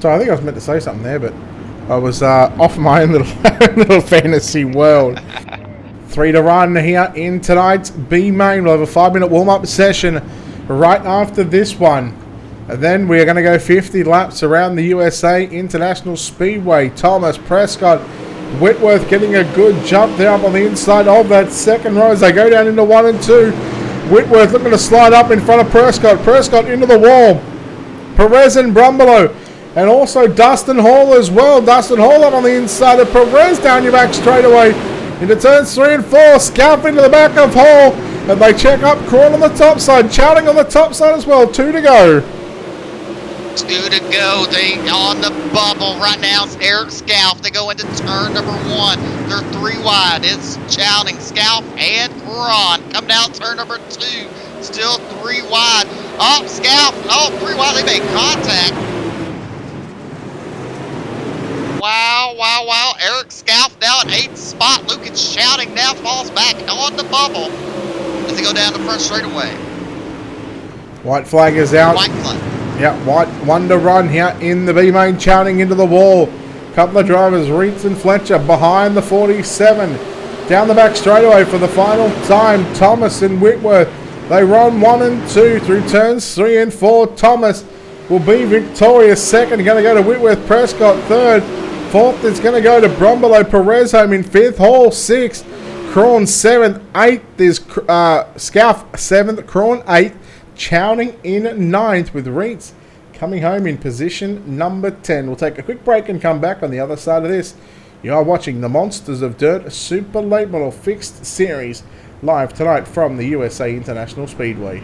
So I think I was meant to say something there, but I was off my own little fantasy world. 3 to run here in tonight's B main. We'll have a 5-minute warm-up session right after this one. And then we are going to go 50 laps around the USA International Speedway. Thomas, Prescott, Whitworth getting a good jump there up on the inside of that second row as they go down into 1 and 2. Whitworth looking to slide up in front of Prescott. Prescott into the wall. Perez and Brumbelow. And also Dustin Hall as well. Dustin Hall up on the inside of Perez down your back straightaway. into turns 3 and 4. Scalp into the back of Hall. And they check up Crawn on the top side. Chowding on the top side as well. 2 to go. 2 to go. They on the bubble right now. It's Eric Scalp. They go into turn number 1. They're 3 wide. It's Chowding, Scalp, and Crawn. Coming out turn number 2. Still 3 wide. Oh, Scalp. Oh, 3 wide. They make contact. Wow, wow, wow. Eric Scalp now at 8th spot. Lucas Chowding now falls back on the bubble as they go down the front straightaway. White flag is out. White flag. Yeah, White 1 to run here in the B main. Chowding into the wall. Couple of drivers, Reitz and Fletcher behind the 47. Down the back straightaway for the final time. Thomas and Whitworth. They run 1 and 2 through turns 3 and 4. Thomas will be victorious. Second, going to go to Whitworth. Prescott third. Fourth is going to go to Brombelow. Perez home in fifth. Hall sixth. Crawn 7th. 8th is Scalp 7th. Crawn 8th. Chowding in 9th with Reitz coming home in position number 10. We'll take a quick break and come back on the other side of this. You are watching the Monsters of Dirt Super Late Model Fixed Series live tonight from the USA International Speedway.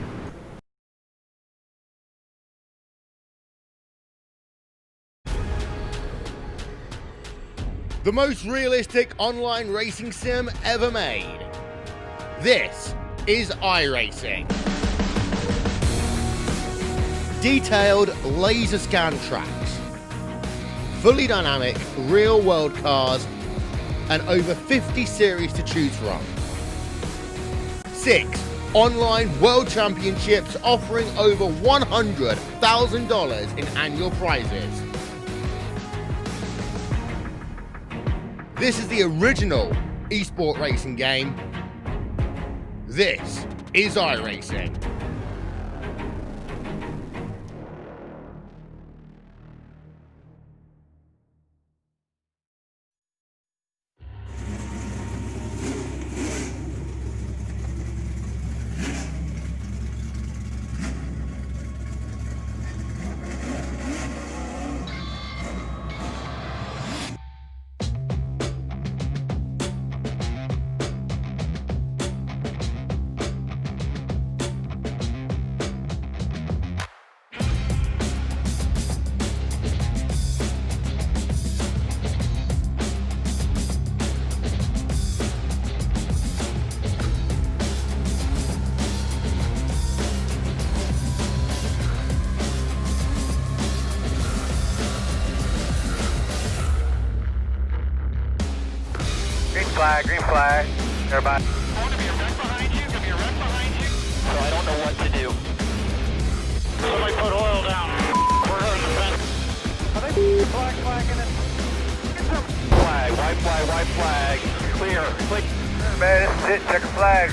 The most realistic online racing sim ever made. This is iRacing. Detailed laser scan tracks, fully dynamic real world cars, and over 50 series to choose from. 6 online world championships offering over $100,000 in annual prizes. This is the original esport racing game. This is iRacing. Green flag, everybody. I want to be a wreck behind you, give me a wreck behind you. So I don't know what to do. Somebody put oil down. We're hurting the fence. Are they flagging it? Flag, white flag. Clear. Man, this is it, check a flag.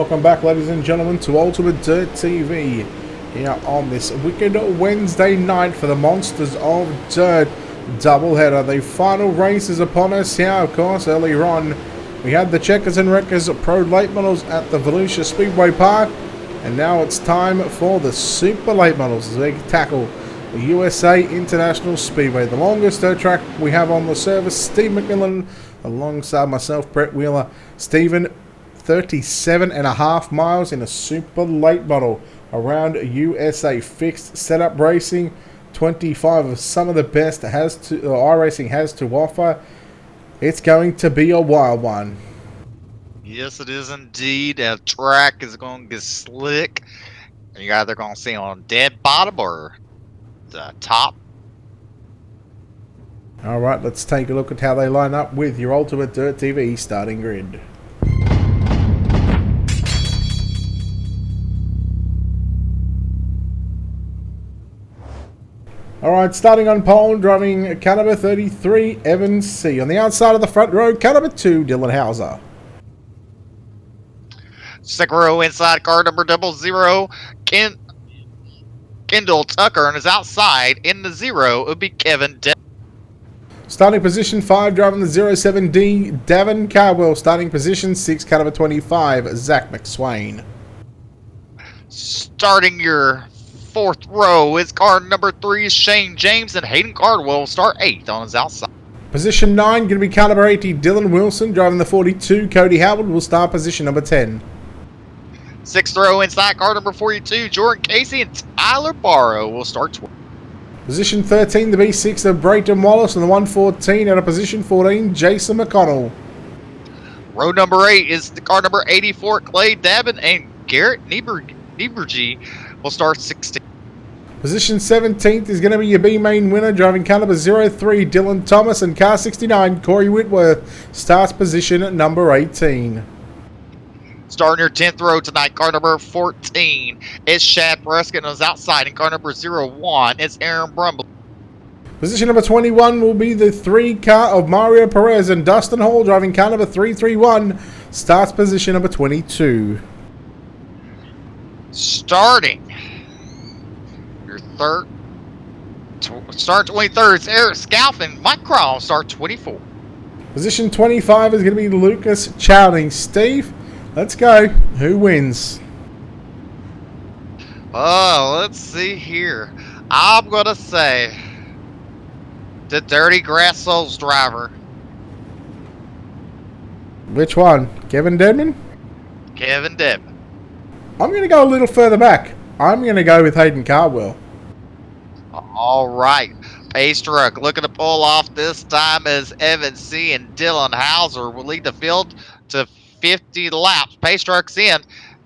welcome back, ladies and gentlemen, to Ultimate Dirt TV. Here on this wicked Wednesday night for the Monsters of Dirt doubleheader. The final race is upon us here, of course. Earlier on, we had the Checkers and Wreckers Pro Late Models at the Volusia Speedway Park. And now it's time for the Super Late Models as they tackle the USA International Speedway, the longest dirt track we have on the service. Steve McMillan alongside myself, Brett Wheeler. Stephen, 37.5 miles in a Super Late Model around USA. Fixed setup racing, 25 of some of the best iRacing has to offer. It's going to be a wild one. Yes, it is indeed. The track is going to get slick. You're either going to see on dead bottom or the top. Alright, let's take a look at how they line up with your Ultimate Dirt TV starting grid. Alright, starting on pole, driving car number 33, Evan C. On the outside of the front row, car number 2, Dylan Hauser. Second row inside car number 00, Kendall Tucker, and his outside in the 0 it would be Kevin Depp. Starting position 5, driving the 07D, Davin Carwell. Starting position 6, car number 25, Zach McSwain. Starting your fourth row is car number 3, Shane James, and Hayden Cardwell will start 8th on his outside. Position 9, going to be car number 80, Dylan Wilson. Driving the 42, Cody Howard will start position number 10. Sixth row inside car number 42, Jordan Casey, and Tyler Barrow will start 12th. Position 13, the B6 of Brayton Wallace, and the 114 out of position 14, Jason McConnell. Row number 8 is the car number 84, Clay Dabin, and Garrett Niebergy will start 16th. Position 17th is going to be your B main winner, driving car number 03, Dylan Thomas, and car 69, Corey Whitworth, starts position at number 18. Starting your 10th row tonight, car number 14 is Shad Prescott on his outside, and car number 01 is Aaron Brumble. Position number 21 will be the 3 car of Mario Perez, and Dustin Hall, driving car number 331, starts position number 22. Starting your start 23rd is Eric Scalf, and Mike Crawl start 24. Position 25 is going to be Lucas Chowding. Steve, let's go. Who wins? Oh, let's see here. I'm going to say the Dirty Grass Souls driver, Which one? Kevin Dedman? Kevin Depp. I'm going to go a little further back. I'm going to go with Hayden Cardwell. All right. Pace truck looking to pull off this time as Evan C. and Dylan Hauser will lead the field to 50 laps. Pace truck's in.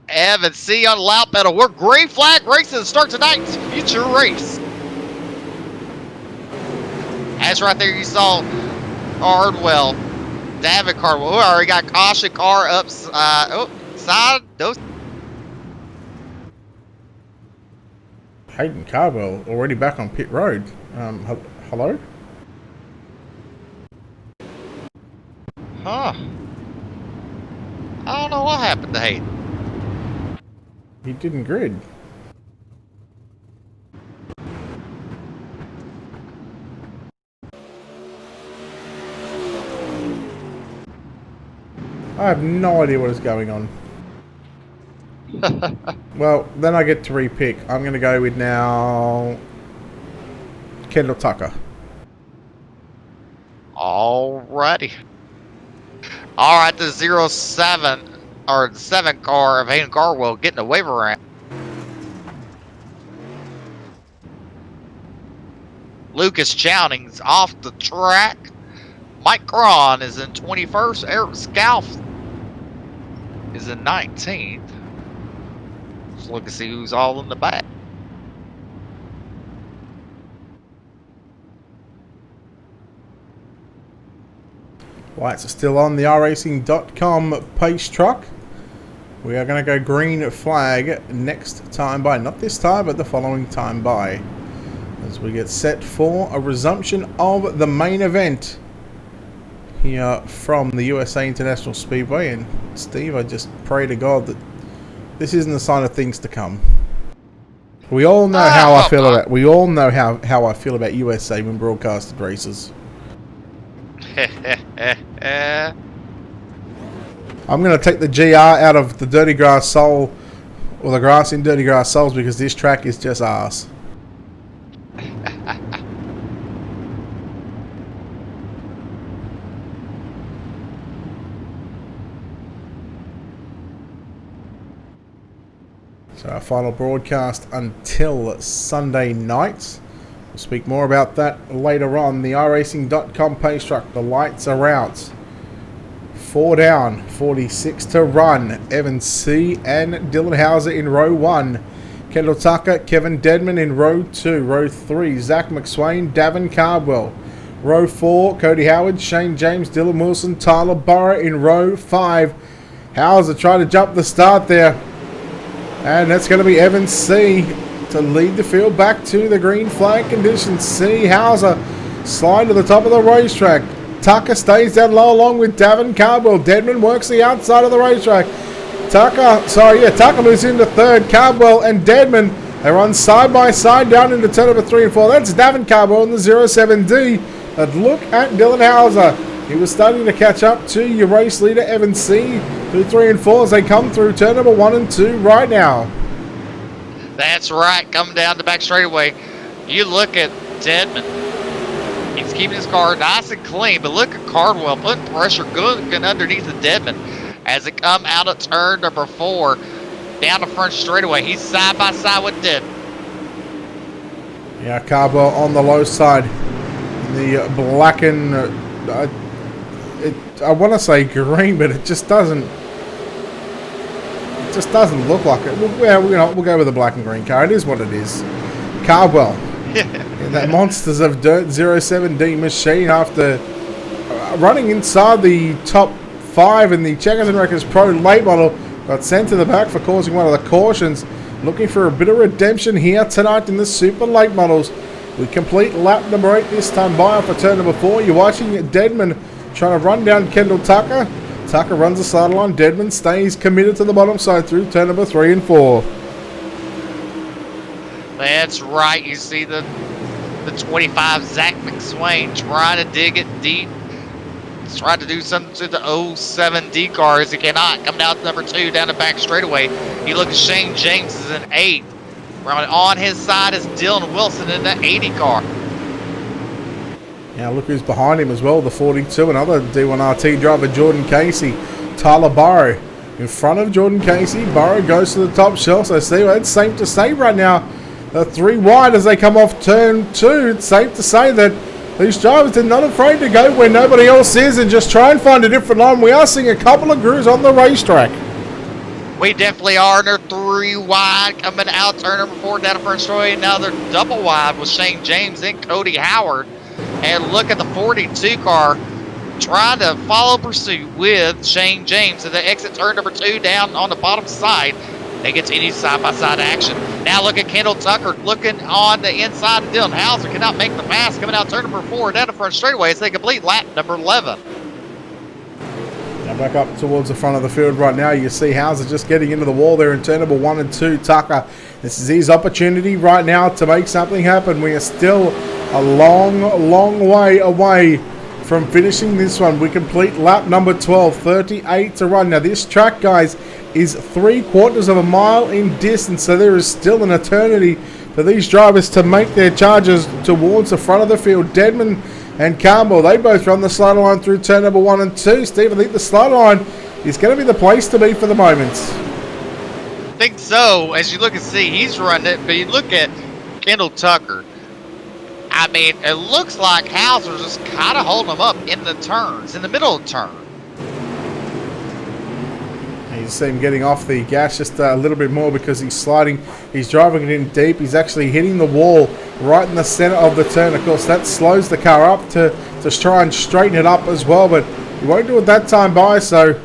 Evan C. on lap pedal. We're green flag racing to start tonight's future race. As right there you saw Cardwell, David Cardwell. We already got caution car up side. Hayden Cardwell already back on pit road. Hello? Huh. I don't know what happened to Hayden. He didn't grid. I have no idea what is going on. Well, then I get to re-pick. I'm going to go with now Kendall Tucker. Alrighty. Alright, the 07 or the 7 car of Hayden Cardwell getting a waiver ramp. Lucas Chowning's off the track. Mike Cron is in 21st. Eric Scalf is in 19th. Let's look and see who's all in the back. Lights are still on the iRacing.com pace truck. We are going to go green flag next time by. Not this time, but the following time by. As we get set for a resumption of the main event here from the USA International Speedway. And Steve, I just pray to God that This isn't a sign of things to come. We all know how I feel about. We all know how I feel about USA when broadcasted races. I'm going to take the GR out of the Dirty Grass Soul, or the grass in Dirty Grass Souls, because this track is just arse. So our final broadcast until Sunday night. We'll speak more about that later on. The iRacing.com pace truck, the lights are out. 4 down, 46 to run. Evan C. and Dylan Hauser in row 1. Kendall Tucker, Kevin Dedman in row 2. Row 3, Zach McSwain, Davin Cardwell. Row 4, Cody Howard, Shane James, Dylan Wilson, Tyler Burrow in row 5. Hauser trying to jump the start there. And that's going to be Evan C. to lead the field back to the green flag conditions. C. Hauser slide to the top of the racetrack. Tucker stays down low along with Davin Cardwell. Dedman works the outside of the racetrack. Tucker moves into third. Cardwell and Dedman, they run side by side down into turn number 3 and 4. That's Davin Cardwell in the 07D. But look at Dylan Hauser. He was starting to catch up to your race leader, Evan C. through 3 and 4 as they come through turn number 1 and 2 right now. That's right, coming down the back straightaway. You look at Dedman. He's keeping his car nice and clean, but look at Cardwell putting pressure good underneath the Dedman as they come out of turn number 4 down the front straightaway. He's side by side with Dedman. Yeah, Cardwell on the low side in the black and I want to say green, but it just doesn't. It just doesn't look like it. We'll go with the black and green car. It is what it is. Cardwell. In that Monsters of Dirt 07D machine after running inside the top 5 in the Checkers and Wreckers Pro late model, got sent to the back for causing one of the cautions. Looking for a bit of redemption here tonight in the super late models. We complete lap number 8 this time by for turn number 4. You're watching Dedman trying to run down Kendall Tucker. Tucker runs the sideline. Dedman stays committed to the bottom side through turn number 3 and 4. That's right. You see the 25 Zach McSwain trying to dig it deep. He's trying to do something to the 07 D cars. He cannot. Coming out to number 2 down the back straightaway. You look at Shane James is in 8. On his side is Dylan Wilson in the 80 car. Now look who's behind him as well, the 42, another D1RT driver, Jordan Casey. Tyler Burrow in front of Jordan Casey. Burrow goes to the top shelf, so see, it's safe to say right now, the 3 wide as they come off turn 2, it's safe to say that these drivers are not afraid to go where nobody else is and just try and find a different line. We are seeing a couple of grooves on the racetrack. We definitely are. They're 3 wide coming out turn number 4 down the front straightaway. Now they're double wide with Shane James and Cody Howard. And look at the 42 car trying to follow pursuit with Shane James as they exit turn number 2 down on the bottom side. They get to any side-by-side action. Now look at Kendall Tucker looking on the inside of Dylan Hauser. Cannot make the pass coming out turn number 4 down the front straightaway as they complete lap number 11. Now back up towards the front of the field right now. You see Hauser just getting into the wall there in turn number 1 and 2. Tucker, this is his opportunity right now to make something happen. We are still a long, long way away from finishing this one. We complete lap number 12, 38 to run. Now this track, guys, is 3/4 of a mile in distance, so there is still an eternity for these drivers to make their charges towards the front of the field. Dedman and Campbell, they both run the slider line through turn number 1 and 2. Steve, I think the slider line is going to be the place to be for the moment. I think so. As you look and see, he's running it, but you look at Kendall Tucker. I mean, it looks like Hauser's just kind of holding him up in the turns, in the middle of the turn. You see him getting off the gas just a little bit more because he's sliding. He's driving it in deep. He's actually hitting the wall right in the center of the turn. Of course, that slows the car up to try and straighten it up as well, but he won't do it that time by. So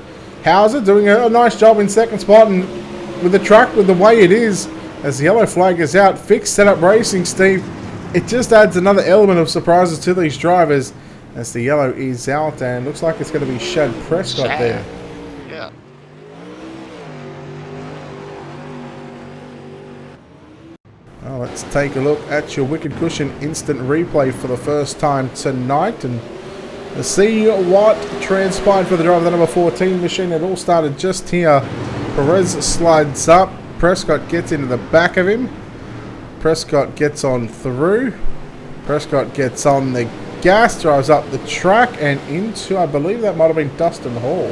Hauser doing a nice job in second spot, and with the track with the way it is, as the yellow flag is out, fixed setup racing, Steve, it just adds another element of surprises to these drivers as the yellow is out, and looks like it's going to be Shad Prescott there. Yeah. let's take a look at your Wicked Cushion instant replay for the first time tonight and see what transpired for the driver of the number 14 machine. It all started just here. Perez slides up. Prescott gets into the back of him. Prescott gets on through. Prescott gets on the gas, drives up the track and into, I believe that might have been Dustin Hall.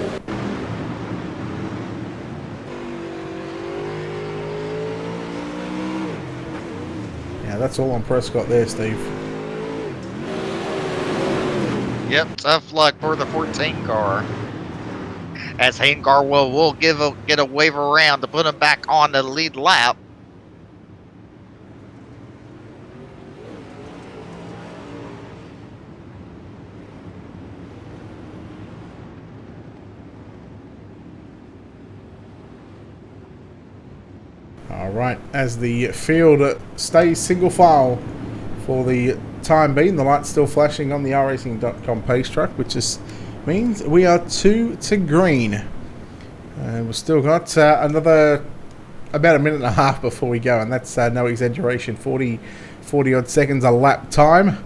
Yeah, that's all on Prescott there, Steve. Yep, tough luck for the 14 car. As Hayden Garwell will get a wave around to put him back on the lead lap. Alright, as the field stays single file for the time being, the light's still flashing on the racing.com pace track, which means we are 2 to green. And we've still got another about a minute and a half before we go, and that's no exaggeration, 40 odd seconds a lap time.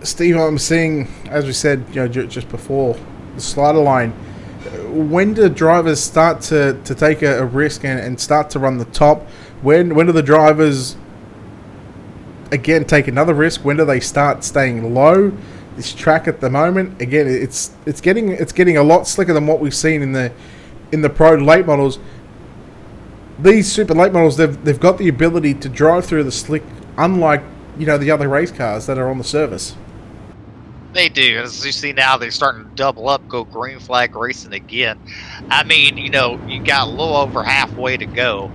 Steve, I'm seeing, as we said, just before the slider line, when do drivers start to take a risk and start to run the top? When do the drivers again take another risk? When do they start staying low? This track at the moment, again, it's getting a lot slicker than what we've seen in the pro late models. These super late models, they've got the ability to drive through the slick, unlike the other race cars that are on the service. They do. As you see now, they're starting to double up, go green flag racing again. I mean, you got a little over halfway to go.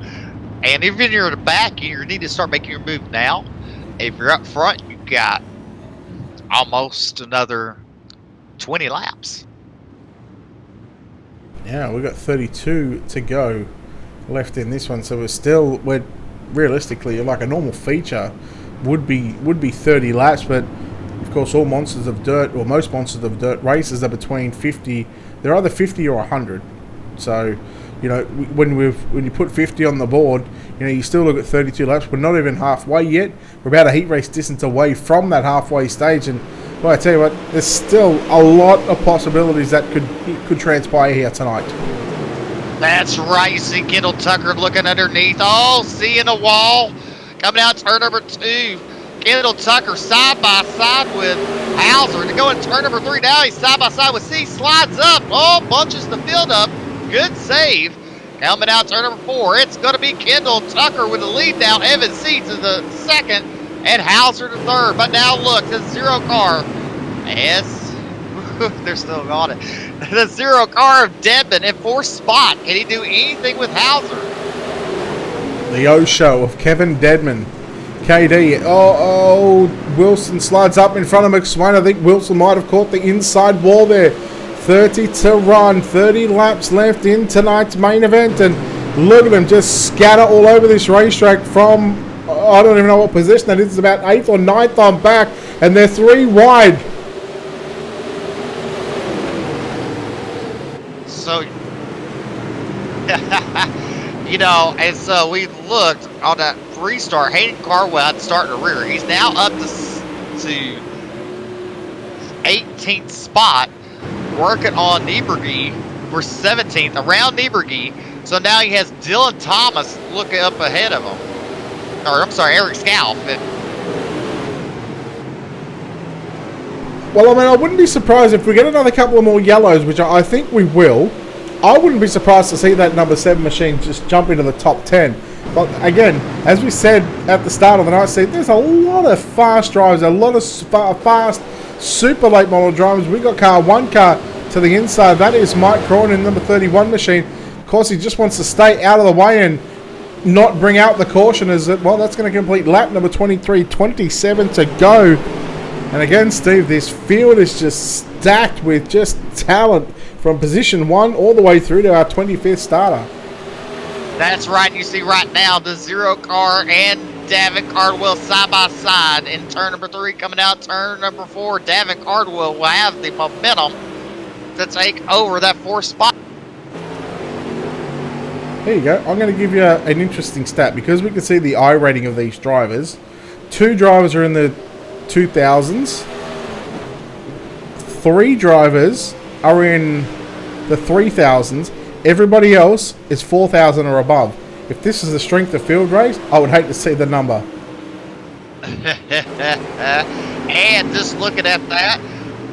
And if you're in the back, you need to start making your move now. If you're up front, you got almost another 20 laps. Yeah, we've got 32 to go left in this one. So we're realistically, like a normal feature would be 30 laps, but of course, all Monsters of Dirt, or most Monsters of Dirt races are between 50. They're either 50 or 100. So, when you put 50 on the board, you still look at 32 laps. We're not even halfway yet. We're about a heat race distance away from that halfway stage, and well, I tell you what, there's still a lot of possibilities that could transpire here tonight. That's right. You see Kendall Tucker looking underneath. Oh, seeing a wall coming out turn number 2. Kendall Tucker side by side with Hauser to go in turn number 3. Now he's side by side with C. Slides up. Oh, bunches the field up. Good save. Coming out turn number 4. It's going to be Kendall Tucker with the lead now. Evan C. to the second and Hauser to third. But now look, the 0 car. Yes, they're still on it. The 0 car of Dedman in 4th spot. Can he do anything with Hauser? The O show of Kevin Dedman. KD, Wilson slides up in front of McSwain. I think Wilson might have caught the inside wall there. 30 to run, 30 laps left in tonight's main event, and look at them just scatter all over this racetrack from, I don't even know what position that is, it's about 8th or 9th on back, and they're 3 wide. So, and so we looked on that restart. Hayden Garwell starting to rear. He's now up to 18th spot, working on Nieberge for 17th, around Nieberge. So now he has Dylan Thomas looking up ahead of him. Or, I'm sorry, Eric Scalf. Well, I mean, I wouldn't be surprised if we get another couple of more yellows, which I think we will. I wouldn't be surprised to see that number 7 machine just jump into the top 10. But again, as we said at the start of the night, there's a lot of fast drivers, a lot of fast super late model drivers. We got one car to the inside. That is Mike Cronin, number 31 machine. Of course, he just wants to stay out of the way and not bring out the caution. As well, that's going to complete lap number 23, 27 to go. And again, Steve, this field is just stacked with just talent from position 1 all the way through to our 25th starter. That's right. You see right now the 0 car and Davin Cardwell side by side in turn number 3. Coming out turn number 4, Davin Cardwell will have the momentum to take over that 4th spot. Here you go. I'm going to give you an interesting stat because we can see the I rating of these drivers. 2 drivers are in the 2000s. 3 drivers are in the 3000s. Everybody else is 4,000 or above. If this is a strength of field race, I would hate to see the number. And just looking at that,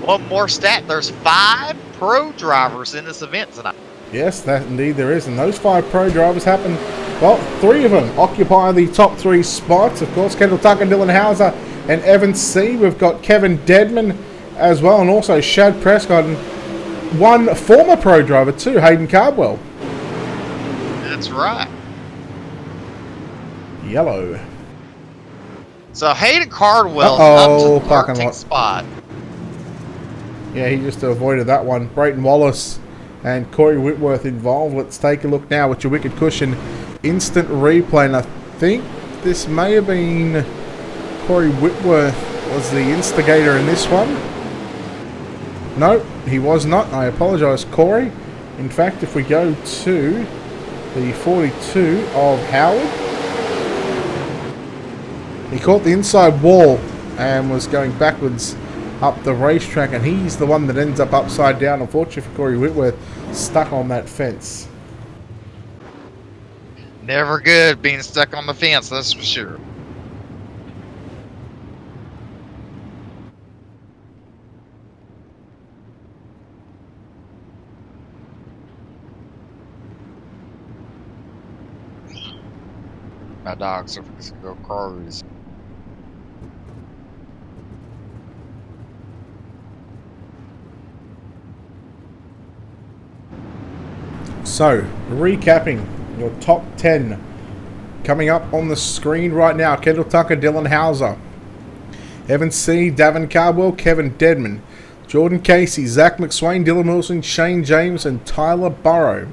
one more stat. There's 5 pro drivers in this event tonight. Yes, that indeed there is. And those 5 pro drivers happen, well, 3 of them occupy the top 3 spots. Of course, Kendall Tucker, Dylan Hauser, and Evan C. We've got Kevin Deadman as well, and also Shad Prescott, and 1 former pro driver too, Hayden Cardwell. That's right. Yellow. So Hayden Cardwell Uh-oh, up to the parking 13th lot. spot. Yeah, he just avoided that one. Brayton Wallace and Corey Whitworth involved. Let's take a look now with your Wicked Cushion instant replay. And I think this may have been Corey Whitworth was the instigator in this one. No, he was not. I apologise, Corey. In fact, if we go to the 42 of Howard, he caught the inside wall and was going backwards up the racetrack, and he's the one that ends up upside down. Unfortunately for Corey Whitworth, stuck on that fence. Never good being stuck on the fence, that's for sure. My dogs are fixing to go cars. So, recapping your top 10 coming up on the screen right now. Kendall Tucker, Dylan Hauser, Evan C., Davin Cardwell, Kevin Deadman, Jordan Casey, Zach McSwain, Dylan Wilson, Shane James, and Tyler Burrow.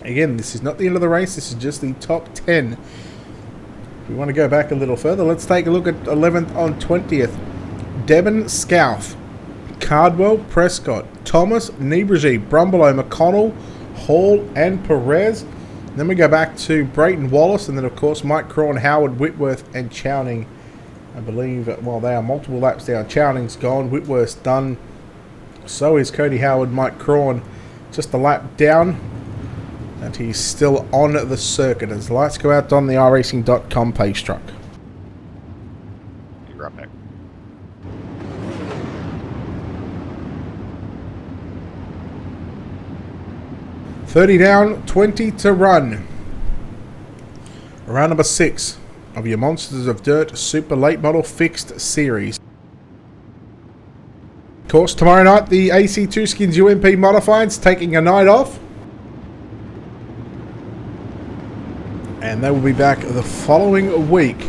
Again, this is not the end of the race. This is just the top 10. If we want to go back a little further, let's take a look at 11th on 20th. Devin Scouth, Cardwell, Prescott, Thomas, Nebrigi, Brumbelow, McConnell, Hall, and Perez. Then we go back to Brayton Wallace, and then of course Mike Crawn, Howard, Whitworth, and Chowning. I believe, well, they are multiple laps down. Chowning's gone, Whitworth's done. So is Cody Howard, Mike Crawn just a lap down. And he's still on the circuit as the lights go out on the iRacing.com page truck. Be right back. $30 down, 20 to run. Round number 6 of your Monsters of Dirt Super Late Model Fixed Series. Of course, tomorrow night the AC2 Skins UMP Modifieds taking a night off. And they will be back the following week.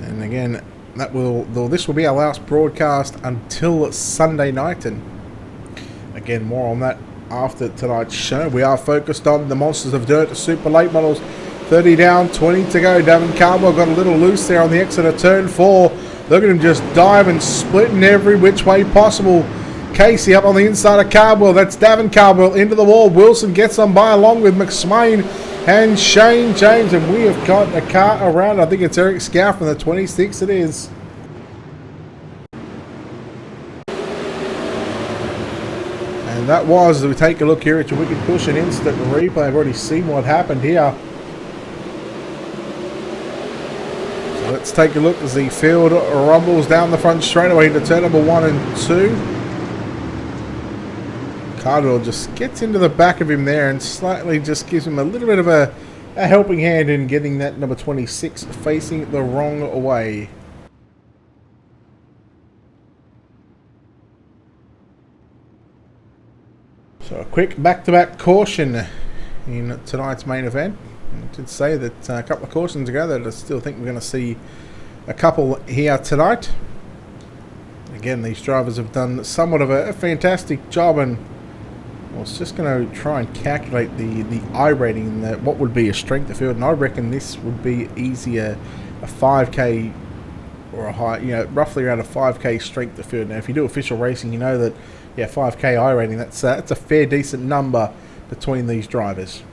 And again, this will be our last broadcast until Sunday night. And again, more on that after tonight's show. We are focused on the Monsters of Dirt Super Late Models. 30 down, 20 to go. Davin Cardwell got a little loose there on the exit of turn 4. Look at him just dive and splitting every which way possible. Casey up on the inside of Cardwell. That's Davin Cardwell into the wall. Wilson gets on by along with McSwain and Shane James. And we have got a car around. I think it's Eric Scout from the 26. It is. And that was, as we take a look here at your Wicked Cushion instant replay. I've already seen what happened here. So let's take a look as the field rumbles down the front straightaway into turn number 1 and 2. Cardwell just gets into the back of him there and slightly just gives him a little bit of a helping hand in getting that number 26 facing the wrong way. So a quick back-to-back caution in tonight's main event. I did say that a couple of cautions ago that I still think we're going to see a couple here tonight. Again, these drivers have done somewhat of a fantastic job, and I was just going to try and calculate the I rating, what would be a strength of field, and I reckon this would be easier a 5k or a high, roughly around a 5k strength of field. Now, if you do official racing, you know that, yeah, 5k I rating, that's a fair decent number between these drivers.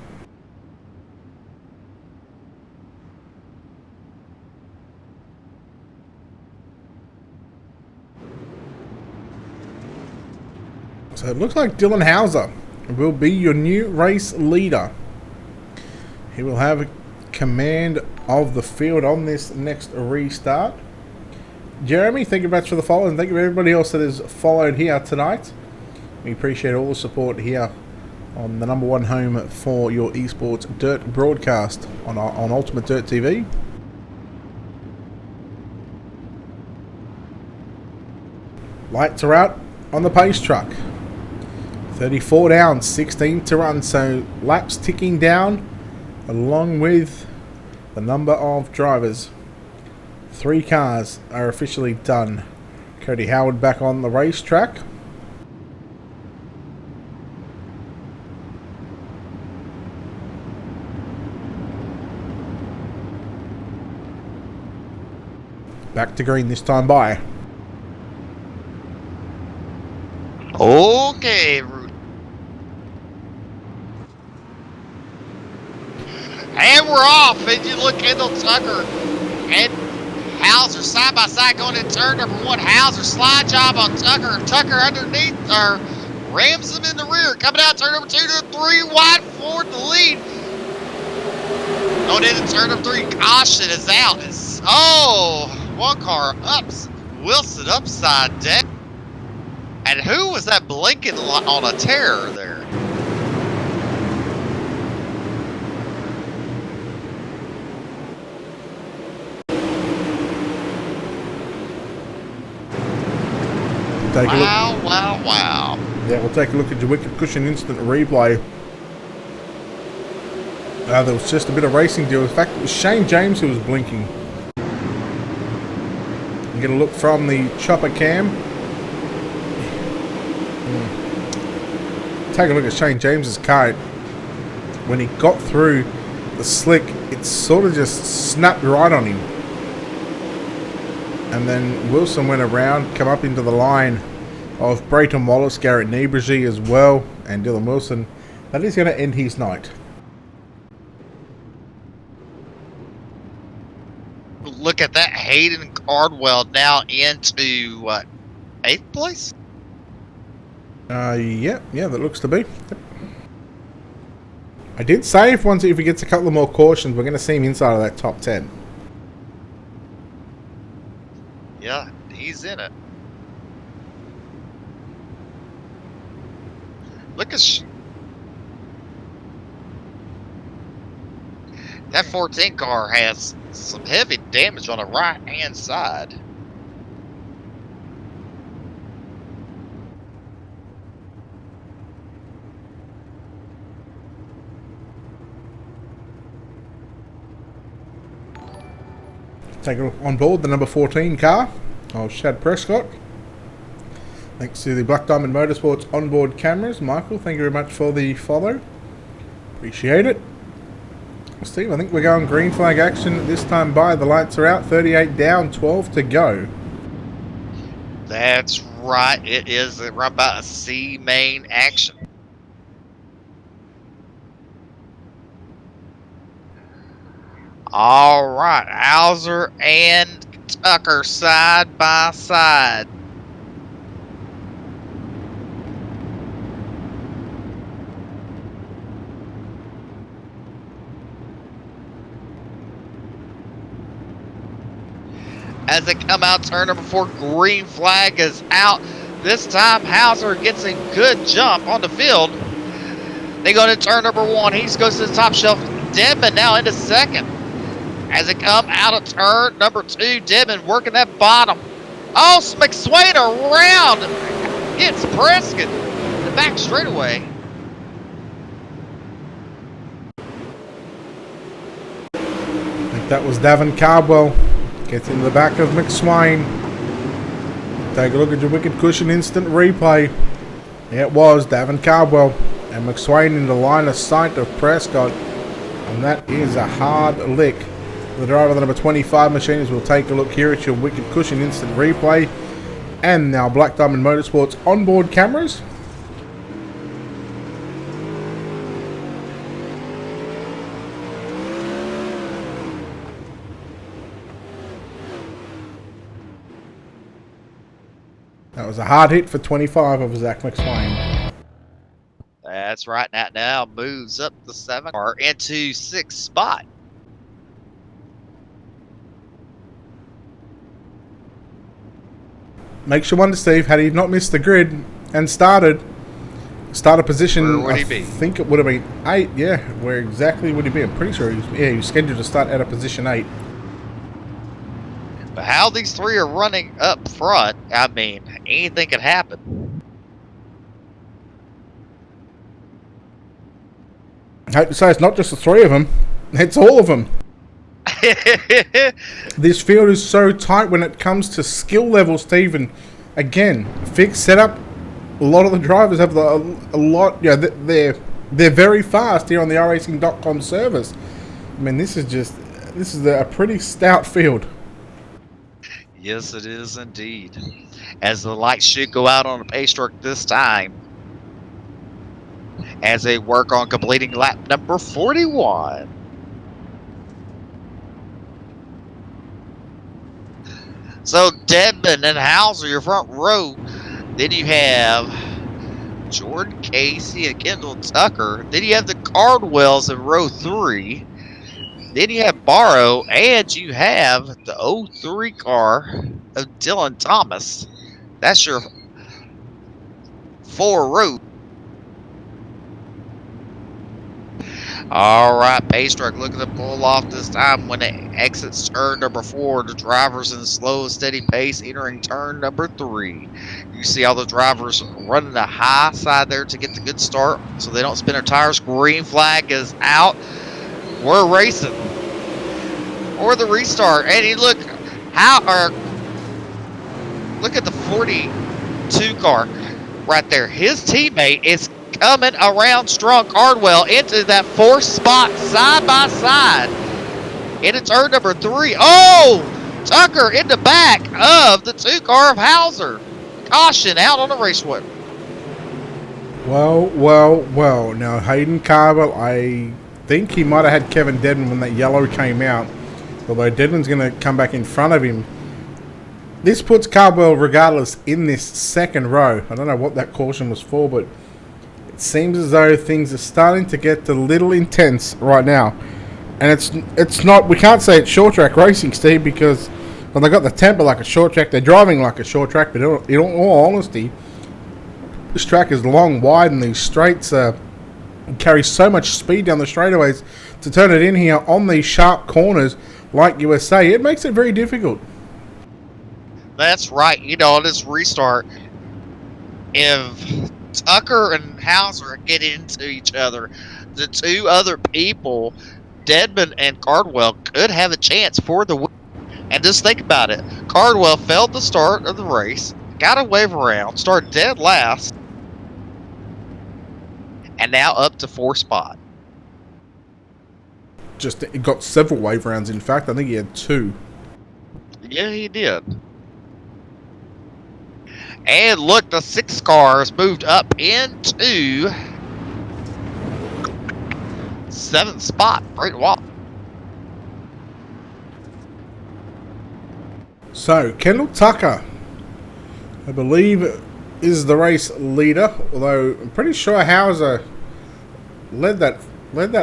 So it looks like Dylan Hauser will be your new race leader. He will have command of the field on this next restart. Jeremy, thank you very much for the follow, and thank you to everybody else that has followed here tonight. We appreciate all the support here on the #1 home for your esports dirt broadcast on Ultimate Dirt TV. Lights are out on the pace truck. 34 down, 16 to run, so laps ticking down along with the number of drivers. 3 cars are officially done. Cody Howard back on the racetrack. Back to green this time by. Okay, Rudy. And we're off. And you look, Kendall Tucker and Hauser side by side going in turn number 1. Hauser slide job on Tucker. Tucker underneath, or rams him in the rear. Coming out turn number 2 to 3, wide forward the lead. Going into turn number 3, caution is out. One car ups, Wilson upside down. And who was that blinking on a terror there? Take a look. Wow. Yeah, we'll take a look at your Wicked Cushion instant replay. There was just a bit of racing deal. In fact, it was Shane James who was blinking. You get a look from the chopper cam. Take a look at Shane James's car. When he got through the slick, it sort of just snapped right on him. And then Wilson went around, come up into the line of Brayton Wallace, Garrett Niebuhr as well, and Dylan Wilson. That is going to end his night. Look at that. Hayden Cardwell now into, what, 8th place? Yeah, that looks to be. Yep. I did say if he gets a couple of more cautions, we're going to see him inside of that top 10. Yeah, he's in it. Look at that 14 car has some heavy damage on the right hand side. Take a look on board the number 14 car of Shad Prescott. Thanks to the Black Diamond Motorsports onboard cameras. Michael, thank you very much for the follow. Appreciate it. Steve, I think we're going green flag action this time by. The lights are out. 38 down, 12 to go. That's right. It is run by a C main action. All right, Hauser and Tucker side by side. As they come out, turn number 4, green flag is out. This time, Hauser gets a good jump on the field. They go to turn number 1. He goes to the top shelf. Dedman now into 2nd. As they come out of turn number 2, Dedman working that bottom. Oh, McSwain around. Gets Prescott. The back straightaway. I think that was Davin Cardwell. Gets into the back of McSwain. Take a look at your Wicked Cushion instant replay. It was Davin Cardwell and McSwain in the line of sight of Prescott. And that is a hard lick. The driver of the number 25 machines will take a look here at your Wicked Cushion instant replay. And now Black Diamond Motorsports onboard cameras. That was a hard hit for 25 of Zach McSwain. That's right. Now moves up the 7 car into 6th spot. Makes you wonder, Steve, had he not missed the grid and started position, Where would he I be? think it would have been 8. Yeah, where exactly would he be? I'm pretty sure he was scheduled to start at a position 8. But how these 3 are running up front, I mean, anything could happen. I hate to say it's not just the 3 of them; it's all of them. This field is so tight when it comes to skill level, Stephen. Again, fixed setup. A lot of the drivers have a lot. Yeah, they're very fast here on the iRacing.com service. I mean, this is a pretty stout field. Yes, it is indeed. As the lights should go out on the pace truck this time, as they work on completing lap number 41. So Dedman and Hauser, your front row. Then you have Jordan Casey and Kendall Tucker. Then you have the Cardwells in row 3. Then you have Barrow, and you have the 03 car of Dylan Thomas. That's your 4 row. All right, pace truck looking to pull off this time when it exits turn number 4. The drivers in slow, steady pace entering turn number 3. You see all the drivers running the high side there to get the good start so they don't spin their tires. Green flag is out. We're racing. Or the restart. And you look look at the 42 car right there. His teammate is coming around strong. Cardwell into that 4th spot side by side. Into turn number 3. Oh! Tucker in the back of the 2 car of Hauser. Caution out on the raceway. Well. Now, Hayden Cardwell, I think he might have had Kevin Dedman when that yellow came out. Although Dedman's going to come back in front of him. This puts Cardwell, regardless, in this 2nd row. I don't know what that caution was for, but it seems as though things are starting to get a little intense right now. And it's not, we can't say it's short track racing, Steve, because they got the temper like a short track. They're driving like a short track, but in all honesty, this track is long, wide, and these straights carry so much speed down the straightaways to turn it in here on these sharp corners like USA. It makes it very difficult. That's right. You know, this restart, if Tucker and Hauser get into each other, the 2 other people, Dedman and Cardwell, could have a chance for the win. And just think about it. Cardwell failed the start of the race, got a wave around, started dead last, and now up to 4th spot. It got several wave rounds, in fact. I think he had 2. Yeah, he did. And look, the 6 cars moved up into 7th spot. Great walk. So, Kendall Tucker, I believe, is the race leader. Although, I'm pretty sure Hauser led that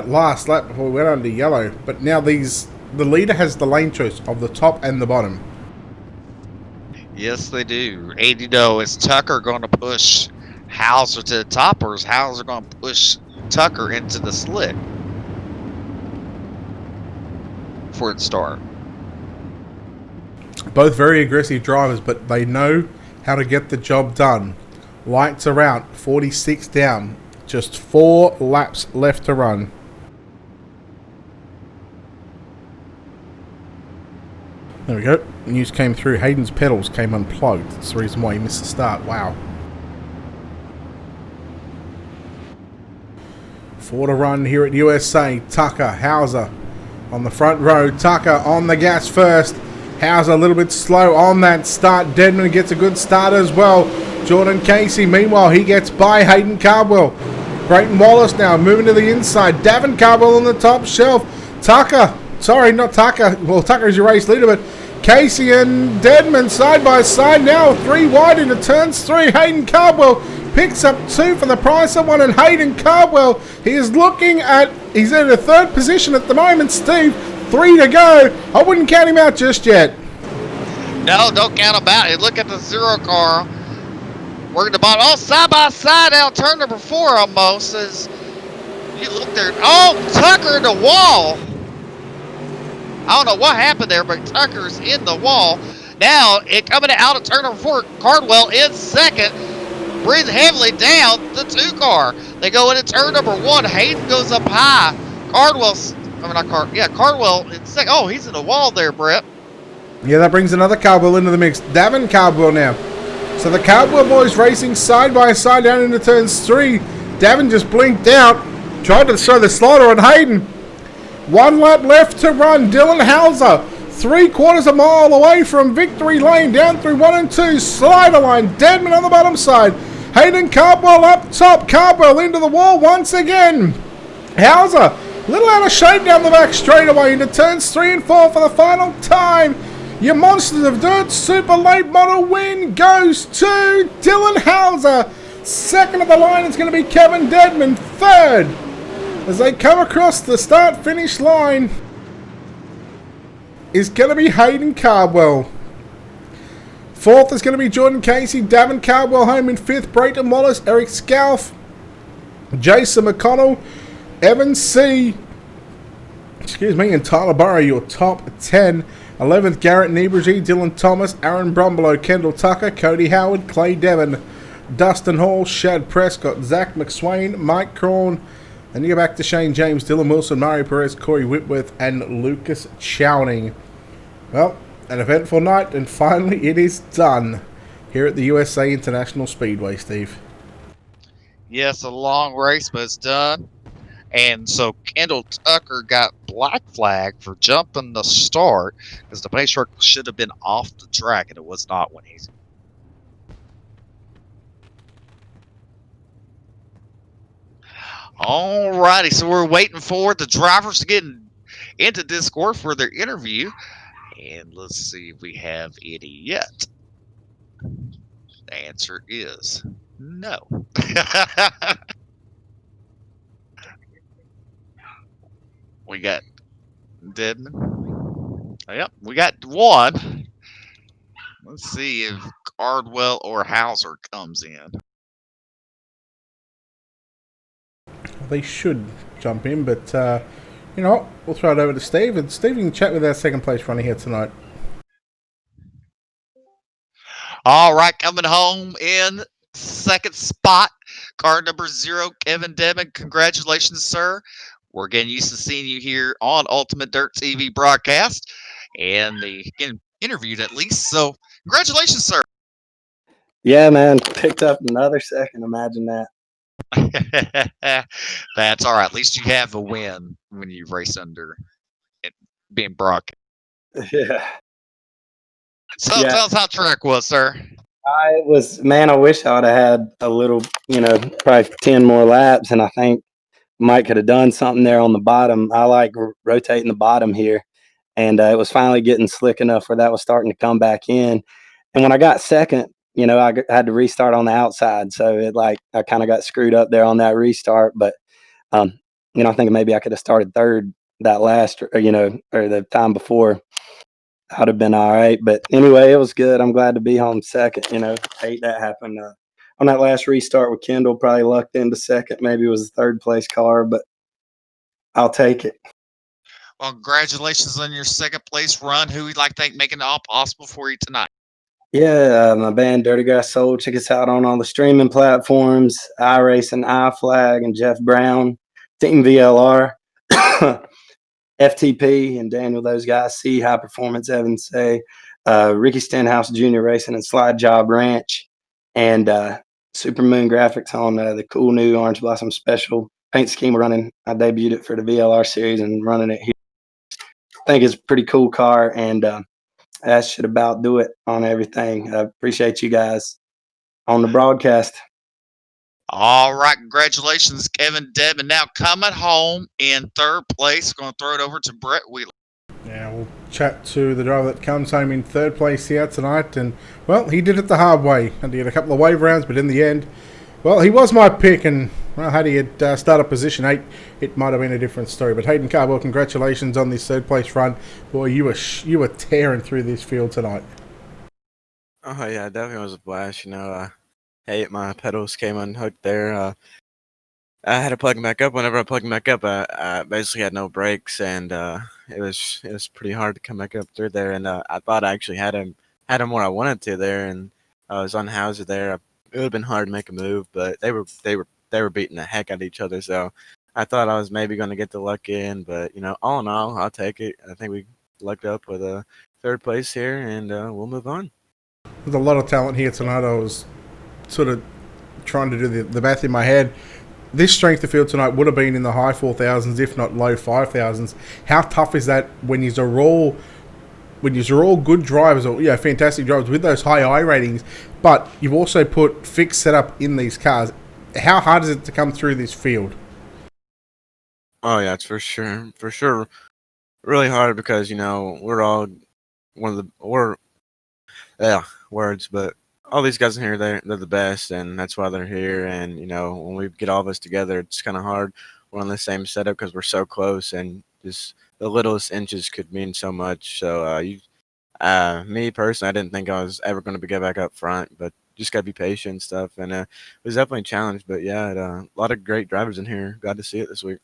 last lap before we went under yellow. But now the leader has the lane choice of the top and the bottom. Yes, they do. And you know, is Tucker going to push Hauser to the top, or is Hauser going to push Tucker into the slick for the start? Both very aggressive drivers, but they know how to get the job done. Lights are out, 46 down, just 4 laps left to run. There we go. News came through. Hayden's pedals came unplugged. That's the reason why he missed the start. Wow. 4 to run here at USA. Tucker, Hauser on the front row. Tucker on the gas first. Hauser a little bit slow on that start. Dedman gets a good start as well. Jordan Casey, meanwhile, he gets by Hayden Cardwell. Brayton Wallace now moving to the inside. Davin Cardwell on the top shelf. Tucker, sorry, not Tucker. Well, Tucker is your race leader, but Casey and Dedman side by side now. 3 wide into turns 3. Hayden Cardwell picks up 2 for the price of 1, and Hayden Cardwell, he's in a 3rd position at the moment, Steve. 3 to go. I wouldn't count him out just yet. No, don't count him out. Look at the 0 car. Working the bottom. Oh, side by side out. Turn number 4 almost. As you look there. Oh, Tucker in the wall. I don't know what happened there, but Tucker's in the wall. Now, coming out of turn number 4, Cardwell in 2nd. Breathing heavily down the 2 car. They go into turn number 1. Hayden goes up high. Cardwell in 2nd. Oh, he's in the wall there, Brett. Yeah, that brings another Cardwell into the mix. Davin Cardwell now. So the Cardwell boys racing side by side down into turns 3. Davin just blinked out. Tried to throw the slider on Hayden. 1 lap left to run. Dylan Hauser, 3/4 a mile away from victory lane, down through 1 and 2. Slider line, Deadman on the bottom side. Hayden Cardwell up top. Cardwell into the wall once again. Hauser, a little out of shape down the back straightaway into turns 3 and 4 for the final time. Your Monsters of Dirt Super Late Model win goes to Dylan Hauser. 2nd of the line is going to be Kevin Deadman. 3rd, as they come across the start-finish line, is going to be Hayden Cardwell. 4th is going to be Jordan Casey. Davin Cardwell home in 5th. Brayton Wallace, Eric Scalf, Jason McConnell, Evan C. and Tyler Burrow, your top 10. 11th, Garrett Niebuhr, Dylan Thomas, Aaron Brumbelow, Kendall Tucker, Cody Howard, Clay Devon, Dustin Hall, Shad Prescott, Zach McSwain, Mike Crawn. Then you go back to Shane James, Dylan Wilson, Mario Perez, Corey Whitworth, and Lucas Chowning. Well, an eventful night, and finally it is done here at the USA International Speedway, Steve. Yes, a long race, but it's done. And so Kendall Tucker got black flag for jumping the start because the pace truck should have been off the track, and it was not when he's. Alrighty, so we're waiting for the drivers to get into Discord for their interview. And let's see if we have any yet. The answer is no. We got Deadman. Oh, yep, we got 1. Let's see if Cardwell or Hauser comes in. They should jump in, but you know what? We'll throw it over to Steve. And Steve, you can chat with our 2nd place runner here tonight. All right, coming home in 2nd spot, car number 0, Kevin Deadman. Congratulations, sir. We're getting used to seeing you here on Ultimate Dirt TV broadcast and getting interviewed at least. So, congratulations, sir. Yeah, man. Picked up another 2nd. Imagine that. That's all right. At least you have a win when you race under it being broadcast. Yeah. So, tell us how track was, sir. I wish I would have had a little, probably 10 more laps, and I think Mike could have done something there on the bottom. I like rotating the bottom here, and it was finally getting slick enough where that was starting to come back in. And when I got 2nd, I had to restart on the outside, so I kind of got screwed up there on that restart. But I think maybe I could have started 3rd that last, or the time before. I'd have been all right. But anyway, it was good. I'm glad to be home 2nd. Hate that happened. On that last restart with Kendall, probably lucked into 2nd. Maybe it was the 3rd place car, but I'll take it. Well, congratulations on your 2nd place run. Who would like to thank making it all possible for you tonight? Yeah, my band Dirty Grass Soul. Check us out on all the streaming platforms. iRacing, iFlag, and Jeff Brown. Team VLR. FTP and Daniel, those guys. C High Performance, Evan Say. Ricky Stenhouse Jr. Racing and Slide Job Ranch. And Supermoon Graphics on the cool new Orange Blossom Special paint scheme we're running. I debuted it for the VLR series and running it here. I think it's a pretty cool car, and that should about do it on everything. I appreciate you guys on the broadcast. All right, congratulations, Kevin Deadman. Now coming home in 3rd place. Going to throw it over to Brett Wheeler. Yeah, we'll chat to the driver that comes home in 3rd place here tonight. And, well, he did it the hard way. And he had a couple of wave rounds, but in the end, Well, he was my pick, and well, had he had started position 8, it might have been a different story. But Hayden Cardwell, congratulations on this third place run. Boy, you were tearing through this field tonight. Oh yeah, it definitely was a blast. Hey, my pedals came unhooked there. I had to plug them back up. Whenever I plugged them back up, I basically had no brakes, and it was pretty hard to come back up through there. And I thought I actually had him where I wanted to there, and I was unhoused there. It would have been hard to make a move, but they were beating the heck out of each other. So I thought I was maybe going to get the luck in, but all in all, I'll take it. I think we lucked up with a third place here, and we'll move on. There's a lot of talent here tonight. I was sort of trying to do the math in my head. This strength of field tonight would have been in the high 4,000s, if not low 5,000s. How tough is that when you're all good drivers, or fantastic drivers with those high I ratings, but you've also put fixed setup in these cars? How hard is it to come through this field? Oh yeah, it's for sure, really hard because we're all words, but all these guys in here, they're the best, and that's why they're here. And when we get all of us together, it's kind of hard. We're on the same setup because we're so close, and just the littlest inches could mean so much. So me personally, I didn't think I was ever going to get back up front, but just gotta be patient and stuff. And it was definitely a challenge, but yeah, a lot of great drivers in here. Glad to see it this week.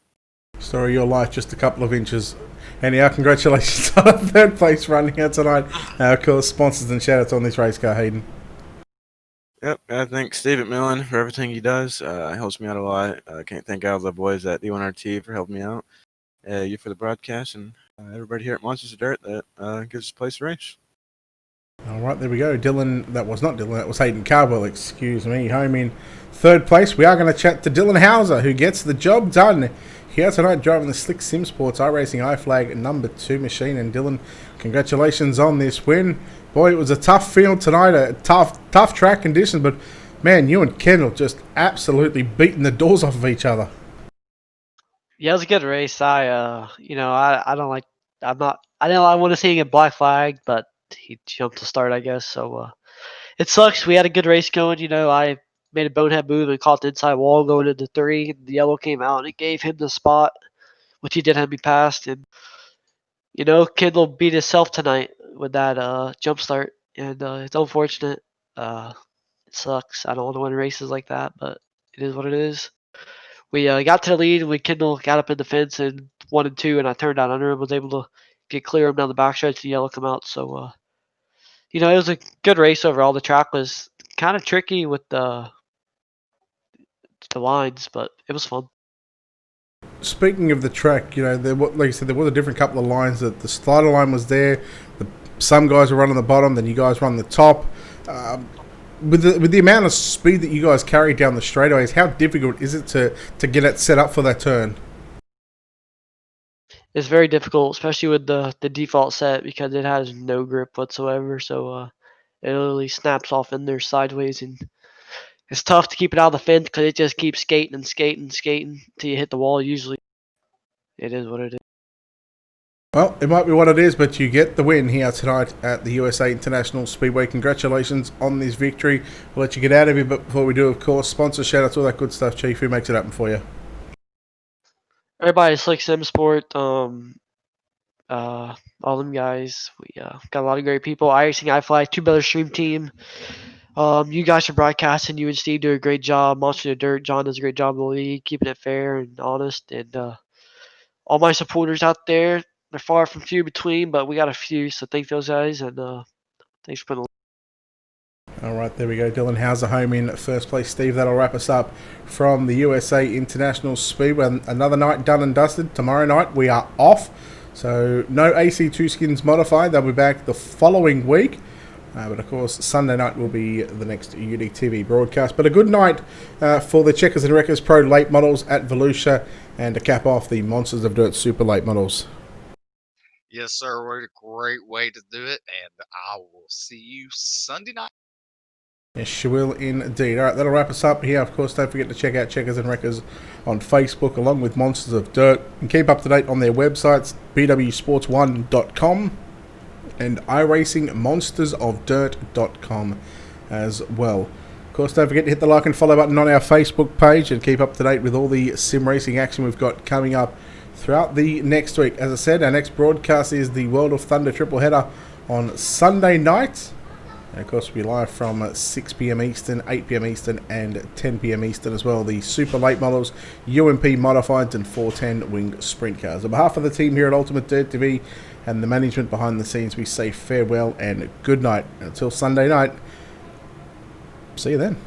Story of your life, just a couple of inches. Anyhow, congratulations on a third place run here tonight. Of course, sponsors and shout outs on this race car, Hayden. Yep, I thank Steve McMillan for everything he does. He helps me out a lot. I can't thank all the boys at D1RT for helping me out. You for the broadcast, and everybody here at Monsters of Dirt that gives us a place to race. All right, there we go. That was Hayden Cardwell, excuse me, home in third place. We are going to chat to Dylan Hauser, who gets the job done here tonight, driving the Slick Sim Sports iRacing iFlag number 2 machine. And Dylan, congratulations on this win. Boy, it was a tough field tonight, a tough track conditions, but man, you and Kendall just absolutely beating the doors off of each other. Yeah, it was a good race. I didn't want to see him get black flagged, but he jumped to start, I guess. So it sucks. We had a good race going. I made a bonehead move and caught the inside wall going into 3. The yellow came out and it gave him the spot, which he did have me passed. And Kendall beat himself tonight with that jump start, and it's unfortunate. It sucks. I don't want to win races like that, but it is what it is. We got to the lead, and Kendall got up in the fence in 1 and 2, and I turned out under him, was able to get clear him down the backstretch, the yellow come out. So, it was a good race overall. The track was kind of tricky with the lines, but it was fun. Speaking of the track, like you said, there was a different couple of lines. That the slider line was there. Some guys were running the bottom, then you guys run the top. With the amount of speed that you guys carry down the straightaways, how difficult is it to get it set up for that turn? It's very difficult, especially with the default set, because it has no grip whatsoever. So it literally snaps off in there sideways, and it's tough to keep it out of the fence because it just keeps skating and skating and skating until you hit the wall. Usually, it is what it is. Well, it might be what it is, but you get the win here tonight at the USA International Speedway. Congratulations on this victory. We'll let you get out of here, but before we do, of course, sponsor shout-outs, all that good stuff. Chief, who makes it happen for you? Everybody, Slick Sim Sport, all them guys. We got a lot of great people. iRacing, iFly, Two Brothers Stream Team. You guys are broadcasting. You and Steve do a great job. Monster of Dirt, John does a great job in the league, keeping it fair and honest. And all my supporters out there, they're far from few between, but we got a few, so thank those guys, and thanks for putting. All right, there we go. Dylan Hauser home in first place. Steve, that'll wrap us up from the USA International Speedway. Another night done and dusted. Tomorrow night we are off, so no AC2 Skins Modified. They'll be back the following week. But of course, Sunday night will be the next UDTV broadcast. But a good night for the Checkers and Wreckers Pro late models at Volusia, and to cap off the Monsters of Dirt Super late models. Yes, sir. What a great way to do it, and I will see you Sunday night. Yes, you will indeed. All right, that'll wrap us up here. Of course, don't forget to check out Checkers and Wreckers on Facebook, along with Monsters of Dirt, and keep up to date on their websites, bwsports1.com and iRacingmonstersofdirt.com as well. course, don't forget to hit the like and follow button on our Facebook page and keep up to date with all the sim racing action we've got coming up throughout the next week. As I said, our next broadcast is the World of Thunder triple header on Sunday night. And of course, we'll be live from 6 p.m. Eastern, 8 p.m. Eastern, and 10 p.m. Eastern as well. The super late models, UMP modifieds, and 410 winged sprint cars. On behalf of the team here at Ultimate Dirt TV and the management behind the scenes, we say farewell and good night. Until Sunday night, see you then.